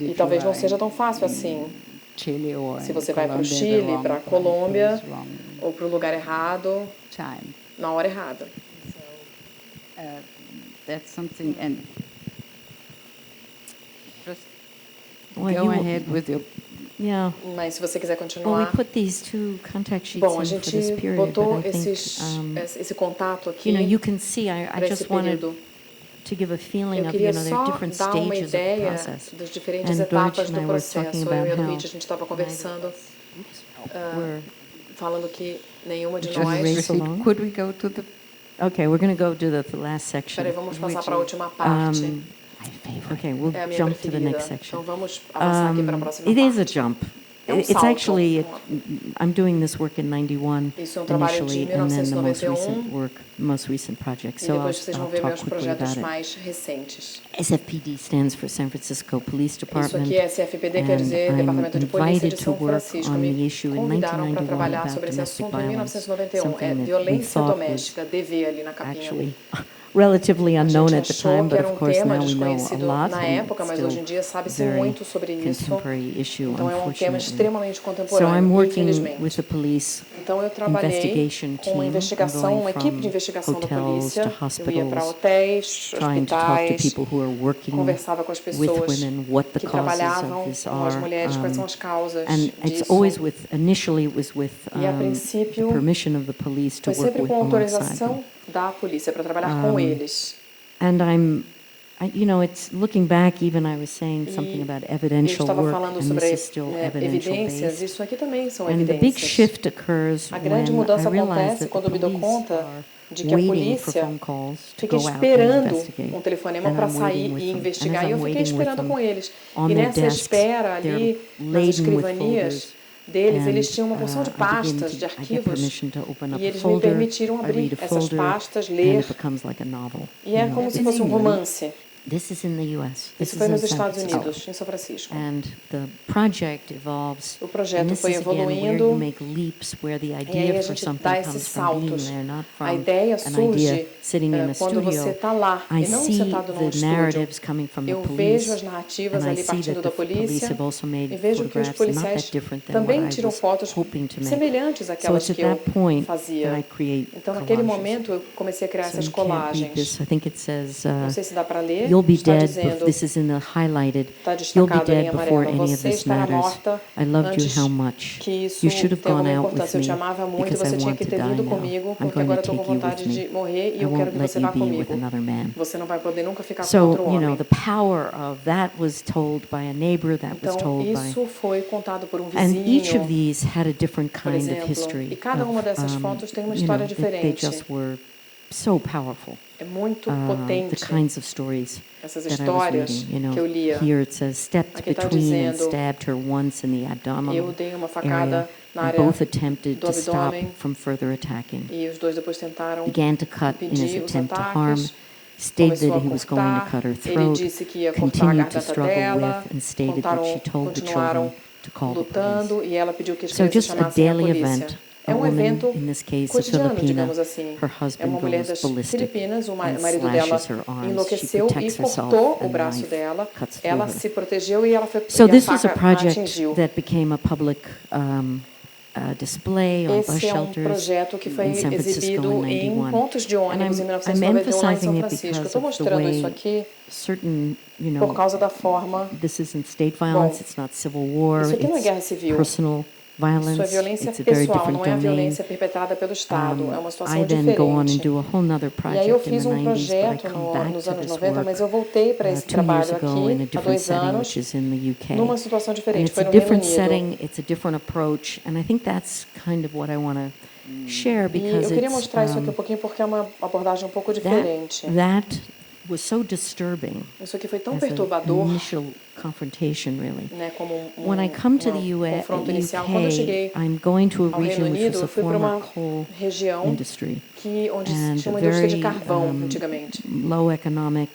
E talvez não seja tão fácil assim. Se você vai para o Chile, para a Colômbia, ou para o lugar errado, na hora errada. Mas se você quiser continuar... Bom, a gente botou esse contato aqui para esse período. Eu queria só dar uma ideia das diferentes etapas do processo. Eu e a Dorrit, a gente estava conversando, falando que nenhuma de nós... Peraí, vamos passar para a última parte. Okay, we'll é a minha jump to the preferida. next section. Então vamos avançar aqui para a próxima It parte. is a jump. It's actually, I'm doing this work in 91 Isso é trabalho de initially, and then the most 1991. recent work, most recent project. E So I'll depois vocês vão ver talk meus quickly projetos about it. mais recentes. SFPD stands for San Francisco Police Isso Department. aqui é SFPD, quer dizer and Departamento de I'm Polícia invited de to São work Francisco. on the Me issue in convidaram para 1991 trabalhar about sobre esse domestic assunto em violence, 1991. something É that we violência thought doméstica, DV ali na was capinha. actually relatively A unknown gente at the achou time, que but era of um course tema now we know a desconhecido lot, na and época, it's mas still hoje em dia sabe-se very muito sobre isso. contemporary issue, Então é um tema unfortunately. extremamente So contemporâneo, I'm working infelizmente. with the police Então eu trabalhei investigation com uma team. investigação, I'm uma going equipe de from investigação da hotels polícia. to Eu ia para hospitals, hotéis, trying to talk to hospitais, people who are working conversava com as with pessoas women, what the que causes trabalhavam of this com as are. mulheres, quais são as causas And it's disso. always with, initially it was with E a the princípio permission of the police to foi work sempre with com alongside autorização them. da polícia para trabalhar com eles. And you know, it's looking back, even I was saying something about Eu evidential estava work, falando and sobre this is still evidential evidências, based. isso aqui também são And the big evidências. shift occurs A grande when mudança I realize acontece that quando the eu me dou police conta are de que a waiting for polícia phone calls to fica go out and esperando investigate. um telefonema And para I'm sair waiting with e them. investigar. And as E eu I'm fiquei waiting with esperando them com eles. on E their nessa desks, espera they're ali, nas laden with escrivanias folders. deles, eles And, tinham uma porção de I begin pastas, to- de I get arquivos, permission to open up e a eles me folder, permitiram I abrir read a essas folder, pastas, and ler, it becomes like a novel. e é You como know, se fosse um romance. This is in the U.S. This Isso is foi in nos San Estados Francisco. Unidos, em São Francisco. And the project evolves. O And projeto this foi is again where evoluindo, you make leaps, where the e aí idea a for gente something dá esses comes from being saltos. there, not from A ideia an idea surge sitting in a quando você studio. está lá I e não see sentado num the estúdio. narratives coming from the Eu police, vejo as narrativas and I ali see partindo that da the police polícia have also made e vejo que os photographs not policiais that different than what também I tiram was fotos hoping to make. semelhantes So àquelas it's at que eu that point that fazia. I create Então, naquele collages. momento, eu comecei a criar So essas you can't read colagens. this. I think it says, Não sei se dá para ler. you'll be Está dead, dizendo, this is in the highlighted, está you'll be destacado ali em dead before amarelo. any of Você this estará matters. morta I loved you antes how much. que isso You should have tenha gone alguma out with importância. Eu me te amava muito, because você I tinha want que to ter die vindo now. comigo, I'm porque going agora eu to estou com take you with vontade de me. morrer e I eu quero won't que let você you vá be with comigo. another man. Você não vai poder nunca ficar com So, outro you know, homem. the power of that was told by a neighbor, that was Então, told by... isso foi contado por um And each of vizinho, these had a different por kind of exemplo. history. E cada uma dessas fotos tem uma You know, história they diferente. just were so powerful. É muito The potente kinds of stories essas that I was histórias reading, you know. que eu lia. Here it says, stepped Aqui está between and dizendo, stabbed her once in the Eu abdominal dei uma area, facada na and área both attempted do to stop abdômen from further attacking. e os dois depois tentaram Began to cut in his impedir os attempt to harm, ataques. stated Começou that a he was going to cortar. cut her Ele throat, disse que ia cortar a continued to garganta struggle dela. with, and stated that she told the children Continuaram to call the police. lutando e ela pediu que as So crianças just a chamassem a daily polícia. event. É A um woman, evento in this case, a cotidiano, Filipina, digamos assim. her É husband uma mulher goes das ballistic Filipinas, o and marido dela slashes her arms. She enlouqueceu e protects herself, cortou o and braço knife dela. cuts through Ela her. se protegeu e ela foi So e a this was a faca a project atingiu. that became a public display on bus Esse é um shelters projeto que foi in San Francisco exibido in em 91. pontos de And ônibus em I'm 1991 lá em São emphasizing it Francisco. Eu because estou of the mostrando isso way aqui certain, you por know, causa da forma. this isn't state violence, it's not civil war, Isso aqui não é guerra it's civil. personal violence, Isso é violência it's a very pessoal, different não é a domain. violência perpetrada pelo Estado. É uma situação I then go on and diferente. do a whole other E aí eu project in fiz the 90s, but I projeto come back nos to anos this 90, work mas eu voltei para esse 2 years trabalho ago in a aqui há different 2 setting, anos, which is in the UK. numa situação And diferente, it's foi a no Reino different Unido. setting, it's a different approach, and I think that's kind of what I want to share, E eu because queria it's mostrar isso aqui um pouquinho porque é uma abordagem um pouco diferente. that was so disturbing Isso aqui foi tão as an perturbador, initial confrontation, really. né, como When I come to the confronto inicial. Quando eu UK, cheguei I'm going to a ao Reino region which Unido, was eu a fui para former uma coal região industry onde and tinha uma indústria de very carvão antigamente. low economic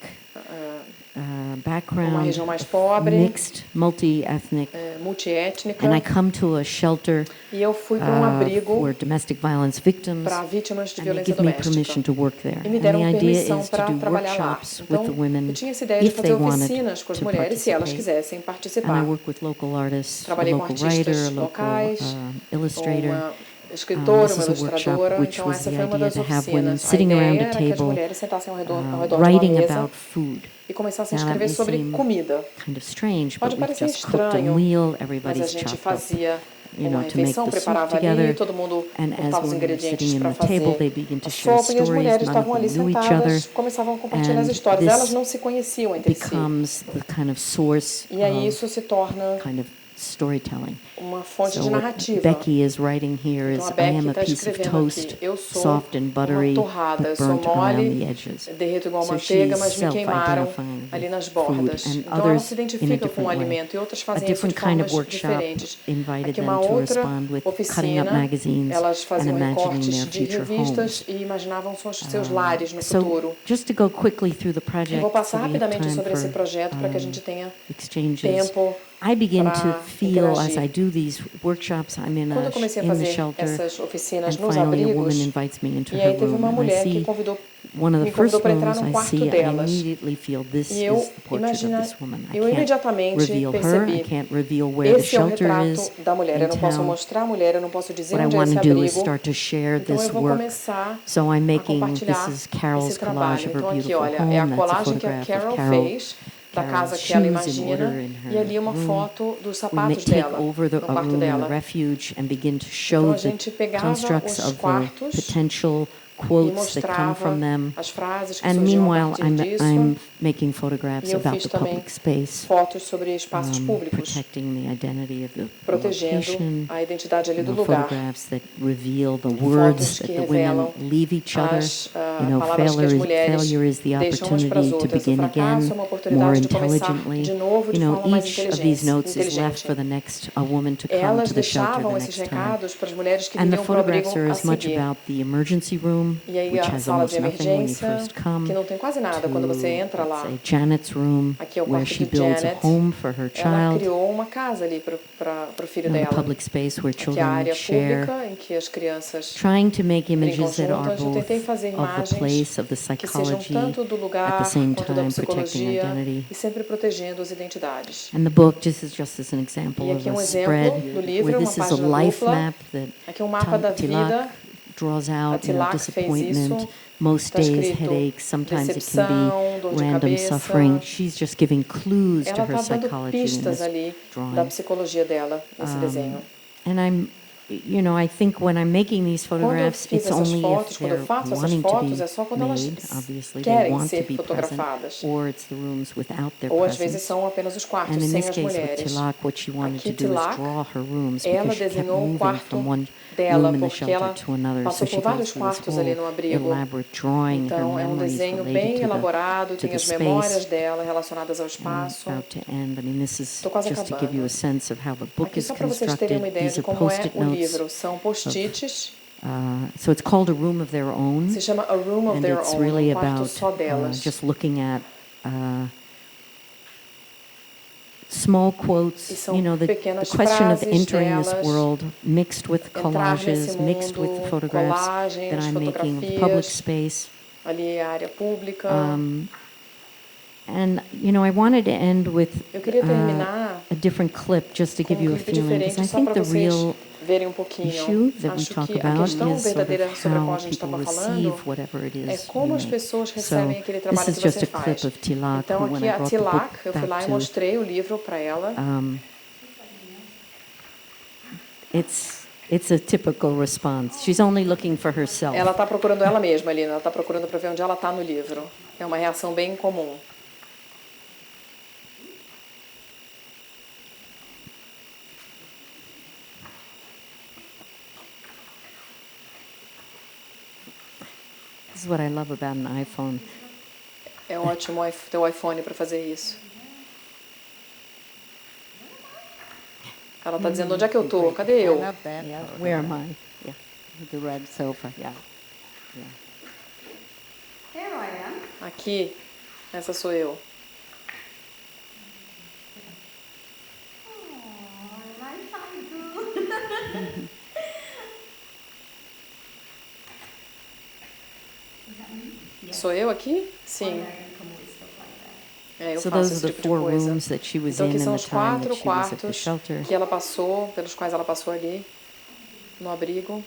background, Uma região mais pobre, mixed, multi-ethnic, multiétnica. and I come to a shelter E eu fui para um abrigo for domestic violence victims, para vítimas de and they violência give me doméstica. permission to work there. E me And deram the idea permissão is to para do trabalhar lá. workshops Então, with the women eu tinha essa ideia de if fazer they wanted oficinas com as to mulheres, se elas participate. quisessem And I participar. work with local artists, a Trabalhei com local writer, artistas a local locais, illustrator. uma escritora, This uma is a workshop ilustradora. which Então, was essa the foi uma idea das to have women oficinas. A sitting ideia around a era que as table, mulheres sentassem ao redor de uma writing mesa about food. e começassem a Now, that escrever may sobre seem comida. kind of strange, Pode but we've parecer just cooked a estranho, meal, mas a everybody's gente chopped up, fazia you uma know, to make refeição, the soup preparava ali, together. todo mundo And as cortava os women are ingredientes sitting para in the table, they fazer begin to a share sopa e as stories. mulheres None of estavam ali them knew each other. sentadas, começavam a compartilhar as And histórias. this Elas não se conheciam entre si. becomes the kind of source E aí of isso se torna kind of storytelling. Uma fonte So de what narrativa. Becky is writing here is, Então, a I am Becky a está piece of escrevendo toast, aqui, eu sou soft and buttery, uma torrada, eu but sou burnt around mole, the edges. derreto igual So manteiga, she's mas me queimaram self-identifying ali with nas food, bordas. and Então ela others se in a identifica com o different way. alimento, e outras A fazem isso de different kind of formas workshop diferentes. invited Aqui them uma to outra respond with cutting up oficina, magazines elas and faziam imagining recortes their de future revistas homes. e imaginavam seus lares no So futuro. just to go quickly through the Eu project, vou so passar we have rapidamente time sobre esse for projeto para que a gente tenha exchanges. tempo I begin to para feel as I interagir. do these workshops, I'm in Quando eu comecei a in the fazer shelter, essas and oficinas nos finally a abrigos, woman invites me into e her aí teve room, uma and I mulher que see one of the me convidou first para entrar rooms no I quarto see, I delas. immediately feel this E eu is the portrait of this woman. I eu can't imediatamente reveal her, I percebi, can't reveal where the esse é o shelter retrato is da mulher. in Eu não posso town. mostrar a mulher, eu não posso dizer What I onde é want esse to do is abrigo. start to share Então this eu vou work. começar So I'm a making, compartilhar this is Carol's esse collage trabalho. of her Então aqui, beautiful olha, home. é a That's a colagem que a photograph Carol of Carol. fez da Carol's casa que ela shoes in order imagina, in her e ali uma room. foto dos We sapatos take dela over no a quarto room in the dela. refuge and begin to Então show a the gente pegava constructs os of the quartos potential e quotes that come mostrava from them. as frases que And surgiam a meanwhile, partir disso. I'm making E photographs eu about fiz the também public space, fotos sobre espaços públicos, protecting the identity of the protegendo location. a identidade ali do lugar. Photographs that reveal the words Fotos that que the women revelam leave each other. as Failure palavras que as mulheres is the deixam umas para as opportunity to outras. O begin again fracasso é uma more oportunidade de começar intelligently. de novo de forma mais Each of these notes is left inteligente. for the next woman to come Elas to the shelter deixavam the esses next time. recados para as mulheres que And the viriam para o abrigo photographs are a as much seguir. about the emergency room, E aí which a has sala de almost nothing when you emergência, first come, que não tem quase nada to, quando você entra let's lá. say, Janet's room, Aqui é o where quarto she de builds a Janet. home for her Ela child. criou uma casa ali para o filho The dela. public space where Aqui é a children área share. pública em que as crianças Trying to make brincam images that are juntas. Eu both tentei fazer of the imagens place, of the que sejam psychology, tanto do at the lugar same quanto da time protecting psicologia identity. e sempre protegendo as identidades. And the book, this is just as an example E of aqui a exemplo spread do livro, where uma this is a página life dupla. map that Aqui é um mapa da vida. Tilak draws A out, Tilak fez disappointment, isso. most Está days escrito headaches, sometimes it can decepção, dor be de random cabeça. suffering. She's just giving clues to Ela her está dando psychology in pistas this ali da drawing. psicologia dela nesse desenho. And I think when I'm making these Quando eu photographs, fiz it's essas only fotos, if quando eu they're faço essas wanting to fotos, é só quando be elas made. Obviously, they querem want to ser be present, fotografadas. or it's the rooms without their Ou às vezes presence. são apenas os quartos And in sem this as case, with mulheres. Tilak, what she wanted Aqui, to do is Tilak, draw her rooms ela because she kept desenhou o moving quarto from one dela room in the porque shelter ela to another. passou So she por vários goes through this quartos ali no whole abrigo. elaborate drawing, her Então é um memories desenho related bem to elaborado, to tem the as memórias space. dela relacionadas ao espaço. About to end. I mean, this is Estou quase just to give you acabando. a sense of how the book Aqui is só para vocês terem uma constructed. ideia These de are como é post-it o notes. livro. São post-its. So it's called A Room of Their Own. Se chama A Room of And Their it's Own, really quarto about só delas. just looking at small E quotes, são the pequenas question of frases entering delas, this world mixed with entrar nesse collages, mixed with the mundo, photographs colagens, that I'm making of the public fotografias, space. ali é a área pública. And, I wanted to end with Eu queria terminar a different clip just to com give you a clipe feeling, because diferente I só think para the vocês real verem um pouquinho. issue that we Acho talk que a about questão is sort verdadeira of sobre a qual how a gente people estava receive falando whatever it é is como you as make. pessoas So recebem aquele this trabalho is que just você a clip faz. of Tilak, Então who, when aqui I a brought the book Tilak, eu fui back lá e to, mostrei o livro para ela. It's a typical response. She's only looking for herself. Ela está procurando ela mesma ali, ela está procurando para ver onde ela está no livro. É uma reação bem comum. This is what I love about an iPhone. É ótimo ter o iPhone para fazer isso. Ela está dizendo, onde é que eu estou? Cadê eu? Yeah, where am I? Yeah, the red sofa. Yeah. Here I am. Aqui, essa sou eu. Oh, nice time too. Sou eu aqui? Sim. É, eu So faço those esse are the tipo de four coisa. rooms that she was Então in aqui in são the os time that quatro she was at the quartos shelter. que ela passou, pelos quais ela passou ali, no abrigo.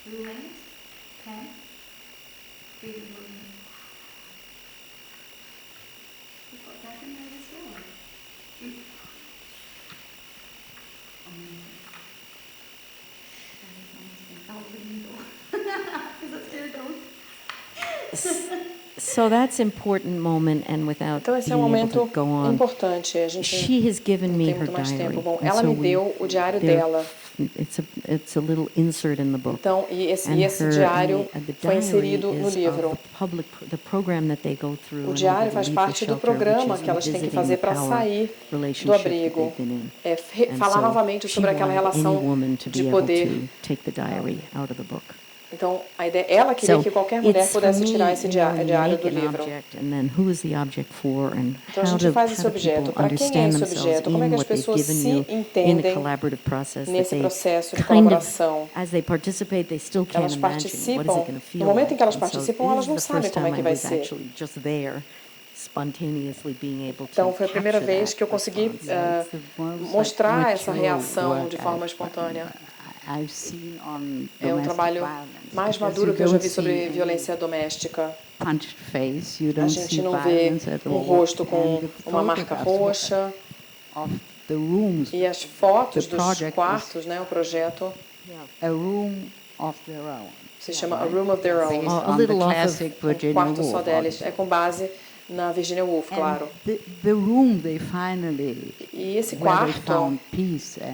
Length, 10. Big room. You've got that in there as well. Is it still going? So that's important moment, and without Então esse é um being able momento to go on, importante. A gente she has given não me tem her muito mais diary. tempo. Bom, And ela so me deu o diário there- dela. It's a little insert in the book. Então, e esse And diário the foi diary inserido no is livro. of the program that they go through O in diário order to faz leave the parte do shelter, programa which is que elas têm que revisiting fazer the para power sair do relationship that abrigo. they've been in. É And falar so novamente she sobre aquela wanted any relação woman to de be able poder. to take the diary out of the book. Então, a ideia, ela queria So que qualquer mulher it's for pudesse me, tirar esse you know, diário make do an livro. object, and then who is the object for, and Então, a how gente do faz esse people objeto. Para quem é understand esse themselves objeto? Como é in que as what they've pessoas given se you in a entendem collaborative process that nesse they processo de kind colaboração? of, as they participate, they still can't Elas imagine what is it participam. going to feel No momento em que elas like. And so participam, this elas is não the sabem first como é time que I vai was ser. actually just there, spontaneously being able to Então, foi a primeira capture vez that que eu consegui response. mostrar essa reação de forma espontânea. É um trabalho mais maduro que eu já vi sobre violência doméstica. A gente não vê um rosto com uma marca roxa. E as fotos dos quartos, né, o projeto se chama A Room of Their Own. Um quarto só deles. É com base na Virginia Woolf, claro. E esse quarto,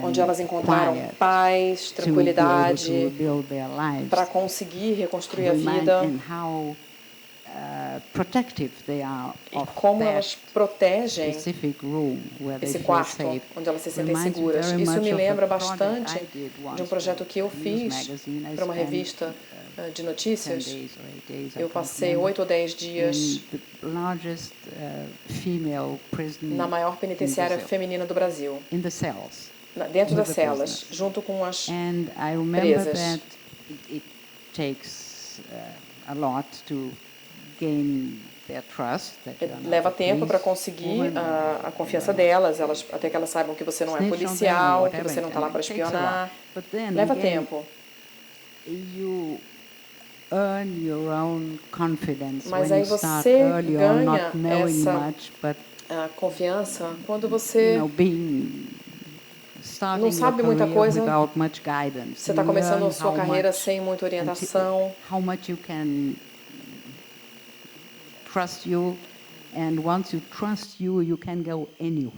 onde elas encontraram paz, tranquilidade, para conseguir reconstruir a vida, e como elas protegem esse quarto, onde elas se sentem seguras. Isso me lembra bastante de um projeto que eu fiz para uma revista de notícias. Eu passei 8 ou 10 dias na maior penitenciária feminina do Brasil, dentro das celas, junto com as presas. Leva tempo para conseguir a confiança delas, até que elas saibam que você não é policial, que você não está lá para espionar. Leva tempo. Mas aí você ganha essa confiança quando você não sabe muita coisa, você está começando a sua carreira sem muita orientação.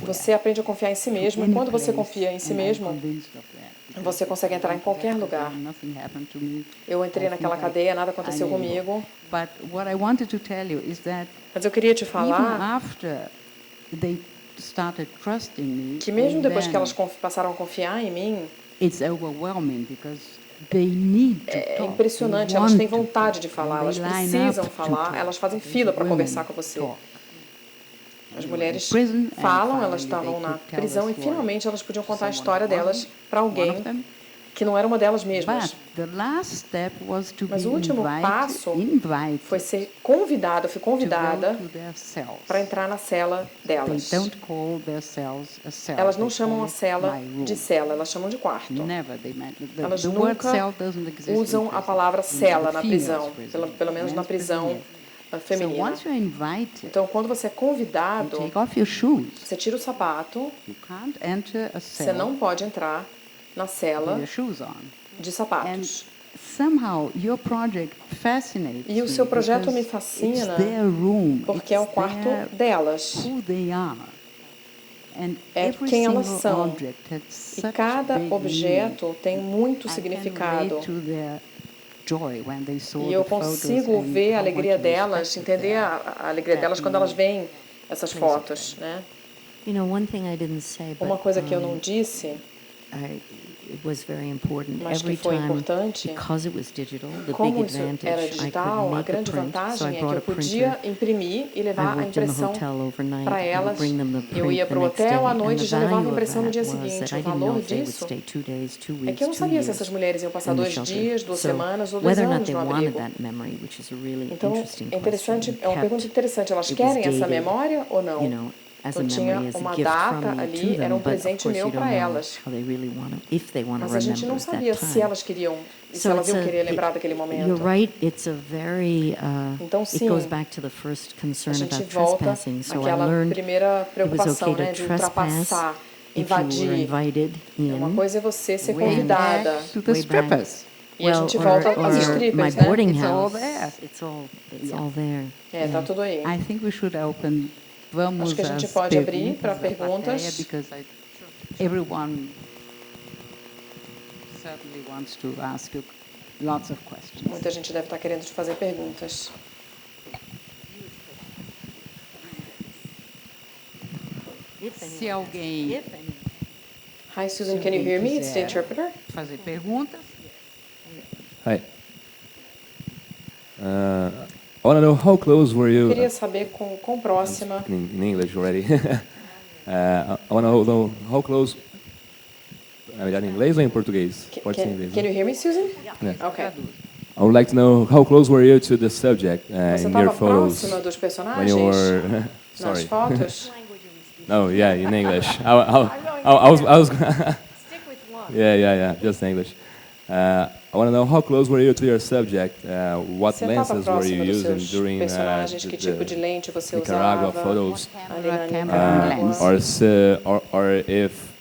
Você aprende a confiar em si mesmo, e quando você confia em si mesmo, você consegue entrar em qualquer lugar. Eu entrei naquela cadeia, nada aconteceu comigo. Mas eu queria te falar que mesmo depois que elas passaram a confiar em mim, é impressionante, elas têm vontade de falar, elas precisam falar, elas fazem fila para conversar com você. As mulheres falam, elas estavam na prisão e finalmente elas podiam contar a história delas para alguém que não era uma delas mesmas. Mas o último passo foi ser convidada, eu fui convidada para entrar na cela delas. Elas não chamam a cela de cela, elas chamam de quarto. Elas nunca usam a palavra cela na prisão, pelo menos na prisão feminina. Então, quando você é convidado, você tira o sapato, você não pode entrar na cela de sapatos. E o seu projeto me fascina porque é o quarto delas. É quem elas são. E cada objeto tem muito significado. E eu consigo ver a alegria delas, entender a alegria delas quando elas veem essas fotos, né? Uma coisa que eu não disse, mas que foi importante, como isso era digital, a grande vantagem é que eu podia imprimir e levar a impressão para elas. Eu ia para o hotel à noite e já levava a impressão no dia seguinte. O valor disso é que eu não sabia se essas mulheres iam passar 2 dias, 2 semanas ou 2 anos no abrigo. Então, é interessante, é uma pergunta interessante. Elas querem essa memória ou não? Então, tinha uma data ali, era um presente meu para elas. Mas a gente não sabia se elas queriam, se elas iam querer lembrar daquele momento. Então, sim, a gente volta àquela primeira preocupação, né, de ultrapassar, invadir. Uma coisa é você ser convidada. E a gente volta às strippers, né? It's all there. It's all there. Tá tudo aí. I think we should open. Vamos Acho que a gente às pode abrir para perguntas. perguntas. Because everyone certainly wants to ask you lots of questions. Muita gente deve estar querendo te fazer perguntas. Se alguém Hi, Susan, can you hear me? It's the interpreter. fazer perguntas. Hi. I want to know how close were you? Queria saber quão próxima. In English already. I want to know how close. Na verdade, em inglês ou em português? Pode ser em inglês. Can you hear me, Susan? Yeah. Okay. I would like to know how close were you to the subject Você in your estava photos próxima dos when personagens you were. nas Sorry. fotos? No, yeah, in English. I was. Stick with one. Yeah. Just English. I want to know how close were you to your subject? What Você estava lenses were próxima you dos using seus during personagens? Que tipo de lente você Nicarágua usava? photos? Ali na Camera Nicarágua. Or if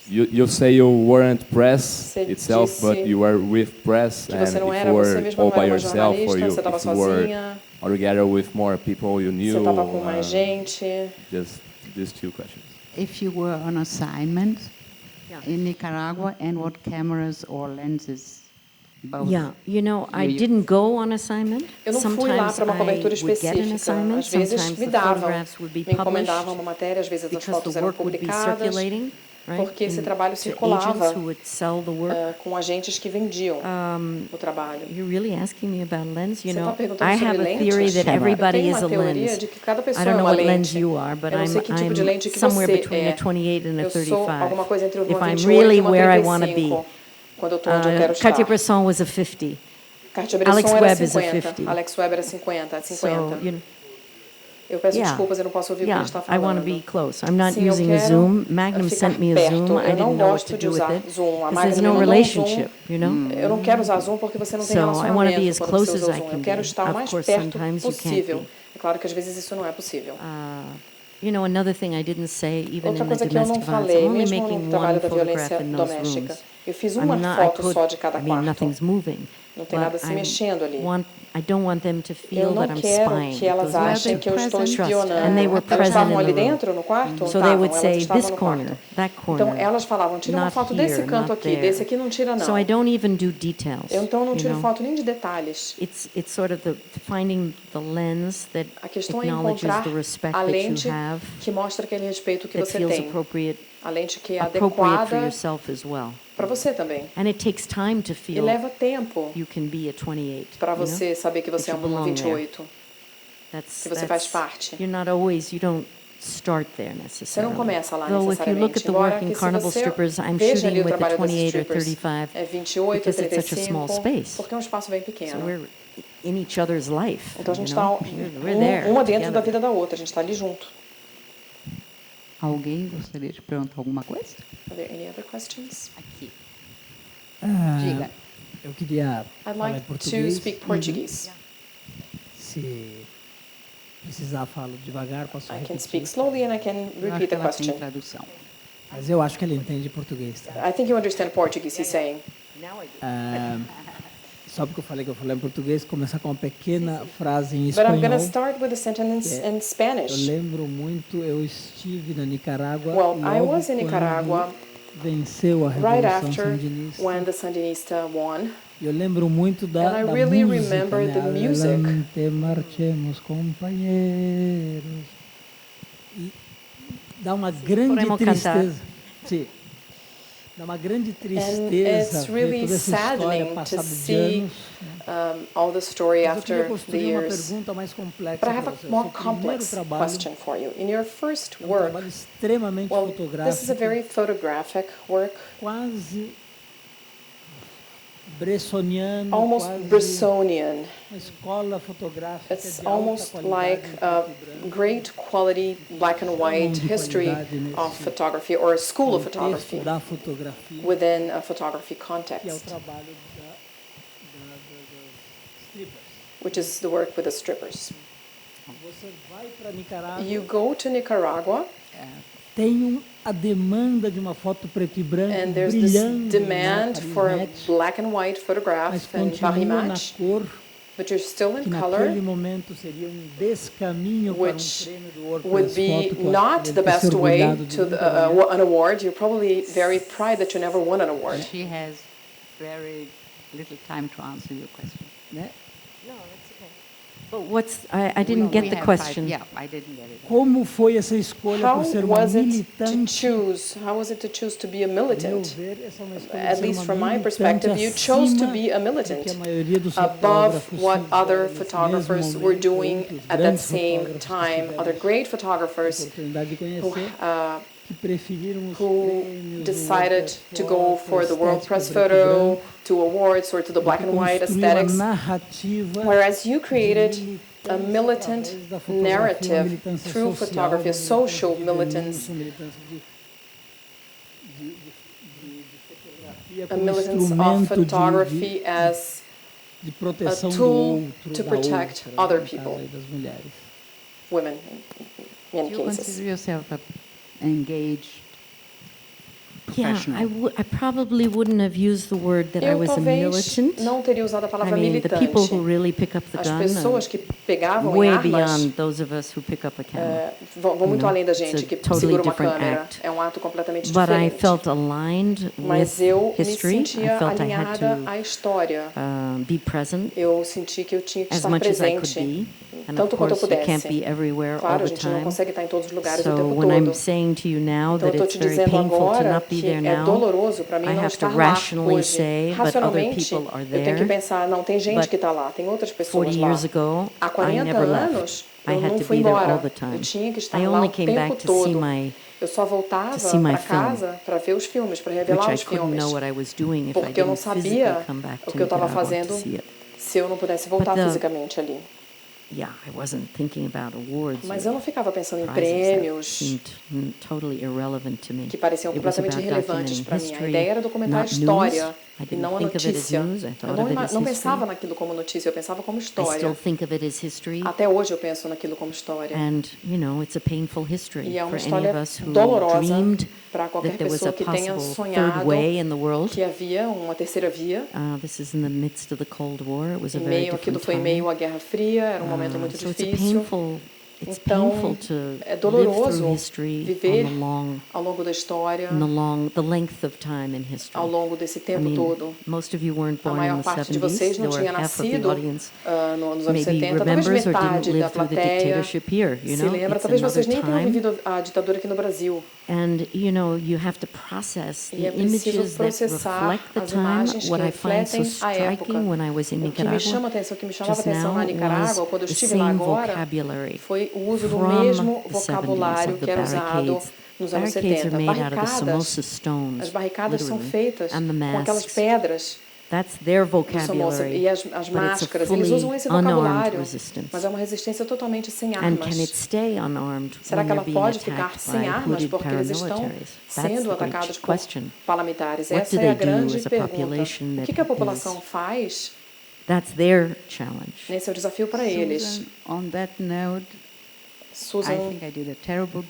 you say you weren't press Você itself, but disse you were with press, que and você não if era you você were mesma, all não by era uma yourself, or jornalista, você estava if you were sozinha, all together with more people you knew. você estava com mais gente. Just these two questions. If you were on assignment in Nicaragua, and what cameras or lenses? Both. Yeah, you know, I didn't go on assignment. Eu não fui lá Sometimes para uma cobertura I would get an específica. assignment. Às vezes Sometimes me the davam, photographs would be me encomendavam published uma matéria, às vezes as because fotos the eram work would be publicadas, circulating, right? porque esse trabalho To circulava agents who would sell the work. com agentes que vendiam o trabalho. You're really asking me about lens? You Você está know, perguntando I sobre have a lentes? theory that Eu everybody tenho is uma a teoria lens. de que cada I pessoa don't é know uma what lens lente. you are, but Eu não sei que tipo de lente I'm que somewhere você between é. a 28 and a Eu sou alguma 35. coisa entre If uma I'm 28 really e uma where I want to be. 35, quando eu estou onde eu quero estar. Cartier-Bresson was a 50. Cartier-Bresson Alex era Webb is a 50, 50. Alex Webb era 50, So, 50. you know, Eu peço yeah. desculpas, eu não posso ouvir o que ele está I want falando. to be close. I'm not Sim, eu using a quero ZUM. Magnum ficar sent me a perto. ZUM. I Eu não didn't know what gosto to de do with usar it. Zoom. A Because there's Magnum me no mandou um relationship, Zoom. you know? Eu não quero usar Zoom porque você não tem So, I wanna be relacionamento as quando close você usa as o I Zoom. can Eu quero be. estar o Of mais course, perto sometimes you can't possível. be. É claro que às vezes isso não é possível. You know, another thing I didn't say, even Outra in the coisa que eu não domestic violence, falei, I'm only mesmo making no one trabalho da photograph violência in those doméstica, rooms. eu fiz I'm uma not, I foto could, só de cada I mean, quarto. nothing's moving. Não tem nada se mexendo ali. I don't want them to Eu feel não that I'm quero spying. que elas because achem que eu estou trust. espionando. And they were Elas present estavam in ali the room. dentro, no quarto? So they Estavam, would elas say, estavam this no corner, quarto. that corner. Então elas falavam, tira uma not foto here, desse canto not aqui, there. desse aqui não tira não. So I don't even do details. Eu então não you tiro know? foto nem de detalhes. It's sort of finding the lens that A questão é acknowledges encontrar the respect a that you lente have, que mostra aquele respeito que that você feels tem. appropriate A lente que é for adequada yourself as well. para você também. And it takes time to E feel leva tempo you can be a 28. para you know? você saber que você é That you uma belong there. 28. That's, que você faz parte. you don't start there Você necessarily. não começa lá Though if you look necessariamente. at the Embora work in que se carnival você strippers, I'm veja shooting ali o with the trabalho desses 28 or strippers, 35 é 28, because it's such a 35, small space. porque é um espaço bem So pequeno. we're in each other's life. Então a gente you está know? We're there uma dentro da together. vida da outra, a gente está ali junto. Alguém gostaria de perguntar alguma coisa? Are there any other questions? Aqui. Diga. Eu queria I'd falar em like to português. speak Portuguese. Se precisar, falo devagar, posso I can repetir. speak slowly and I can Eu acho repeat que the ela tem question. tradução. Mas eu acho que ele entende português. Tá? I think you understand Portuguese, he's saying. Só porque eu falei em português, começar com uma pequena frase em But I'm going to espanhol. start with a sentence in Eu Spanish. lembro muito, eu estive na Nicarágua Well, I logo was in quando Nicaragua venceu a right Revolução after Sandinista. when the Sandinista won. Eu lembro muito And I da really música, remember né? the music. Adelante, marchemos, companheiros. E dá uma grande Podemos cantar. tristeza. Sim. Dá uma grande And tristeza it's ver really toda essa história saddening to passada de see anos. all the story Mas eu queria after the construir uma years. pergunta mais complexa But I para have você. a O more seu primeiro complex trabalho question for you. In your first é um work, trabalho extremamente well, this is a fotográfico, very photographic work, quase bressoniano, almost quase Bressonian. uma escola fotográfica It's de alta almost qualidade like em a preto e branco. great quality black and white history of photography or a school of Contexto photography da fotografia, within a photography que é o context, trabalho dos strippers. which is the work with the strippers. Você vai para Nicarágua You go to Nicaragua tem a demanda de uma foto preto e branco And there's this brilhando, demand né, for a Paris black and white Match, photograph mas in Paris continua na Match, cor, but you're still in que color, naquele momento seria descaminho para which prêmio do World would Press be Photo, que eu not acho que the deve ter se best way orgulhado de to nunca ganhar. an award. You're probably very proud that you never won an award. She has very little time to answer your question. Né? No, that's okay. But I didn't get the question. Yeah, I didn't get it. Como foi essa escolha How por ser uma was it to militante? choose? How was it to choose to be a Ao meu militant? ver, essa é uma escolha de At ser least uma from my militante perspective, you chose to acima be a do que militant a maioria dos above fotógrafos what other fizeram nesse photographers mesmo were momento, doing outros at that grandes same fotógrafos que time. tiveram Other great a photographers oportunidade de who conhecer, que preferiram os who prêmios, decided o to go for the World estética Press preto e Photo, branco, to awards, or to the black and white construiu a aesthetics, narrativa whereas you de created a militância militant através da fotografia, uma narrative militância through social, photography, a uma social militância de militance, denúncia, militância de fotografia a como militance of instrumento photography as de a proteção do tool outro, to da protect outra, other no caso people, aí das mulheres. women in many Do you cases. consider yourself an engaged Yeah, professional? I probably wouldn't have used the word that I Eu was a talvez militant. não teria usado a I palavra mean, the people who militante. really pick up the As gun pessoas que pegavam em way armas beyond those of us who pick up a camera. vão muito know, além da it's gente a que totally segura uma different câmera. act. É um ato completamente But I diferente. felt aligned Mas with eu me history. I sentia felt I had alinhada to à história. be present Eu senti que eu tinha que as estar much as I could presente, be. And of tanto quanto eu course, you can't pudesse. be everywhere all Claro, a the gente não time. consegue estar em todos os lugares o So tempo when I'm todo. saying to you now Então eu that estou it's te very dizendo painful to agora not be que there é now, doloroso para mim I não have to estar lá rationally hoje. say, but other Racionalmente, people are eu tenho que there. pensar, não, tem gente But que está lá, tem outras 40 pessoas lá. years ago, Há I 40 never anos, left. I eu had não to fui be there all embora. the time. Eu tinha que estar I lá only o came tempo back to see todo. my Eu só voltava see my para film, casa para ver os filmes, para which revelar I os couldn't filmes. know what I was doing if I Porque eu não didn't physically sabia come back o to que eu estava Nicarágua to fazendo see it. se eu não pudesse voltar But fisicamente ali. Yeah, I wasn't thinking about awards Mas or eu não ficava pensando em prizes that prêmios seemed totally irrelevant to me. que pareciam It was completamente about relevantes documenting para mim. A history, ideia era documentar a not história news. I e didn't não a think of it as notícia. news. I Eu thought of it as não history. pensava naquilo como notícia, eu pensava como I still história. think of it as history. Até hoje eu penso naquilo como história. And, you know, it's a painful history E é for uma any história of us who dolorosa dreamed para qualquer that there was pessoa a que tenha possible sonhado third way in the world. que havia uma terceira via. This is in the midst of the Cold War. It was a Em very meio, aquilo different foi em time. meio à Guerra Fria, era um momento muito So it's a difícil. painful, it's Então, painful to é live doloroso through history viver on the long, ao longo da história, the length of time in history. ao longo desse I tempo mean, todo. most of you weren't A born in maior the parte de 70s. vocês não There were tinha half of the nascido audience nos anos maybe 70, talvez remembers or didn't metade da live through the plateia dictatorship here. You se know, lembra. it's Talvez vocês another nem tenham time. vivido a ditadura aqui no Brasil. And, you know, you have to process E the é preciso images that processar reflect the as time. imagens que What I find so refletem a época. striking when I was in O que me chama Nicaragua atenção, o que me chamava just atenção now na Nicarágua, was quando eu the estive lá same agora, vocabulary foi o uso do from mesmo the 70s vocabulário of que the era usado barricades. nos anos Barricades 70. are made out of the Barricadas, Samosa stones, as barricadas são literally, feitas and the com aquelas masks. pedras That's their do Somoza vocabulary, e as but it's a máscaras. Eles fully usam esse unarmed vocabulário, resistance. mas é uma resistência totalmente sem And can armas. it stay unarmed Será when que ela they're being pode ficar attacked sem by armas hooded porque eles estão paramilitaries? That's sendo the atacados great por question. paramilitares? What Essa do é a they do grande as a pergunta. population O that que a população is- faz? That's their challenge. Esse é o desafio para eles. Susan, on that note, I Susan, think I did a terrible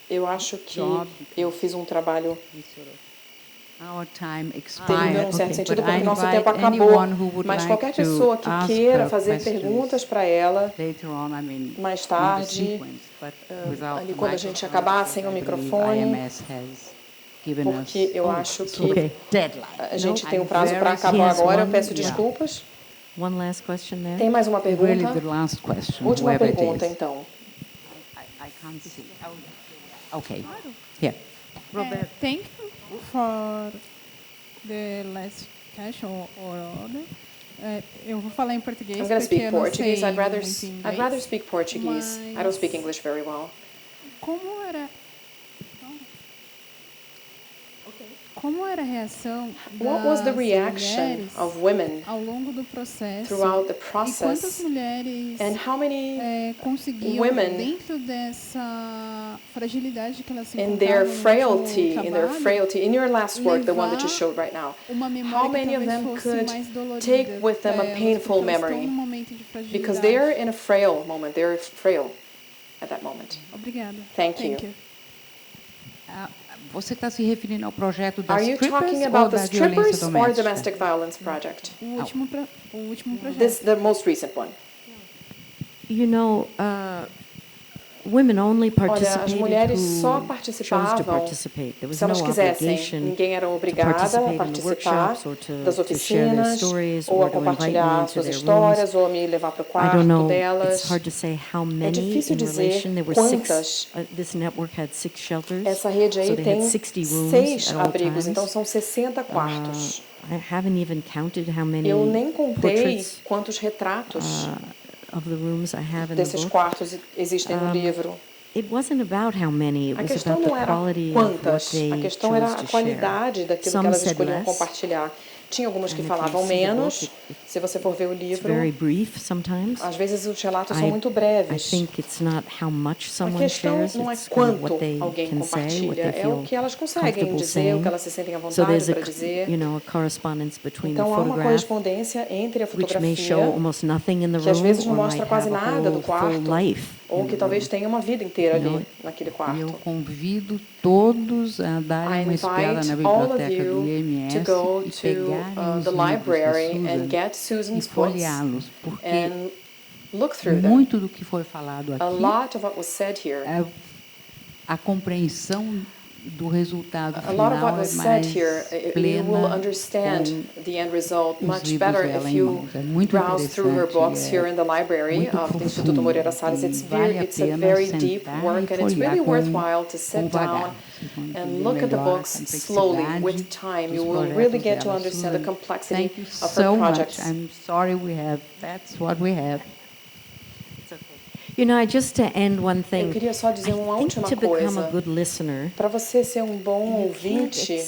eu acho que job. eu fiz um trabalho Our time terrível expired, num certo sentido, but I porque nosso invite tempo acabou. anyone who would Mas like qualquer to pessoa que ask queira her fazer questions perguntas para ela, later on, I mean, mais in the tarde, sequence, but without ali the quando a gente microphone, acabar because sem o I believe microfone, IMS has given us porque eu acho que Okay. deadline. a gente No, tem um I'm prazo para very acabar sorry. agora. Eu peço Yeah. desculpas. One last question there. Tem mais uma Really pergunta? the last question, Última whoever it pergunta, is. então. I can't see. Okay. Here. Robert. Thank you for the last question or order. Eu vou falar em português I'm going to porque speak eu não Portuguese. sei I'd rather muito inglês. I'd rather speak Portuguese. I don't speak English very well. Como era a reação What was the das reaction mulheres of women ao longo do processo? throughout the E quantas process? mulheres And how many conseguiam, women dentro dessa fragilidade que elas se in their encontravam no frailty, in your last work, the one that you levar showed right now, uma how memória many que of talvez them fosse could mais dolorida take with them pra a elas, painful porque elas estão memory? num momento de fragilidade. Because they're in a frail moment. They're frail at that moment. Obrigada. Thank you. Você está se referindo ao projeto das Are you strippers talking ou about da the violência strippers or doméstica? domestic violence project? O último projeto. The most recent one. You know, women only Olha, as participated mulheres só who chose to participavam participate. There was se elas no quisessem. obligation Ninguém era to obrigada a participate in the participar workshops or das to share their oficinas, stories ou or a to invite me compartilhar into suas their histórias, rooms. ou a me levar para o I quarto don't know. delas. It's hard to say how É many difícil in dizer relation. There were quantas. 6. This network had 6 shelters. Essa rede aí So they tem had 60 rooms 6 at all abrigos, times. então são 60 quartos. I haven't even counted how many Eu nem contei portraits quantos retratos of the rooms I have in the desses book. quartos existem no livro. It wasn't about how many, it A was questão about não the era quality of what quantas, they a questão era chose a to qualidade share. daquilo que Some elas said escolhiam less, compartilhar. Tinha algumas que and if falavam you see the menos. book, Se você for ver o it's livro, very brief sometimes. às vezes os relatos são I muito I breves. think it's not how much A someone questão shares, não é it's kind of quanto what they alguém can say, what compartilha, they é o feel que elas conseguem comfortable dizer, o saying. que elas se sentem à So vontade there's para dizer. a correspondence between the Então há uma photograph, correspondência entre a which may show fotografia, almost nothing in the que às vezes room, não or mostra might quase have a nada do whole full quarto, life ou in que the talvez room. tenha uma vida inteira You know, ali, naquele Eu quarto. convido todos a darem I uma espiada invite na all of biblioteca do you IMS to go e to pegarem os the livros da library and Susan get e Susan's books folheá-los, porque and look through them. muito do que foi falado A aqui, lot of what was said here, a compreensão do resultado a lot of what final was é said mais here, you will plena understand com the end result os much livros better dela if em you mãos. É muito browse through her books interessante, here in the library muito of the Instituto profundo, Moreira Salles. e vale a It's a pena very deep sentar work, e and it's folhear really com worthwhile to sit down Vocês vão and entender look at the melhor a books slowly complexidade with time. You dos will projetos really get to dela. understand the Susan, complexity thank you of her so much. projects. I'm sorry that's what we have. You know, just to end one Eu thing, queria só dizer uma I think última to become a coisa. good listener, Para você ser um bom you ouvinte,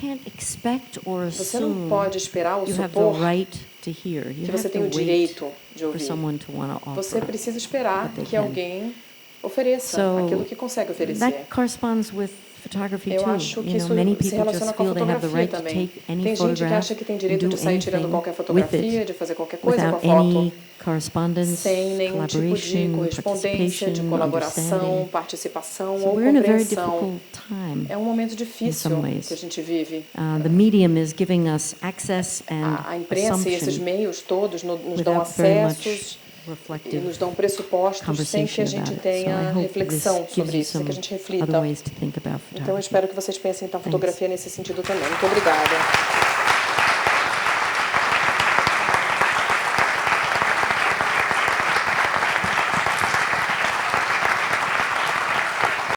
can't expect or você não assume pode esperar ou you have the supor right to hear. You que have você tem to o wait direito de for ouvir. someone to want to Você offer. precisa esperar what they que can. alguém ofereça So, aquilo que consegue oferecer. That corresponds with photography Eu too. acho que You isso know, many se people relaciona just com a feel they have the fotografia right to também. take any Tem gente que photograph acha que tem and direito do de sair tirando anything qualquer with fotografia, it de fazer qualquer coisa com a without foto, any correspondence, sem nenhum tipo de collaboration, correspondência, de participation, colaboração, understanding. participação So ou we're in a very compreensão. difficult time. É um momento in difícil some ways. que a gente vive. The medium is giving us access and A imprensa e esses assumption meios todos nos dão without very acessos much e reflective nos dão pressupostos sem que a conversation gente about it. So I tenha hope reflexão this gives sobre you isso, sem que a some gente other reflita. ways to think about Então eu photography. espero que vocês pensem então fotografia nesse sentido também. Muito obrigada.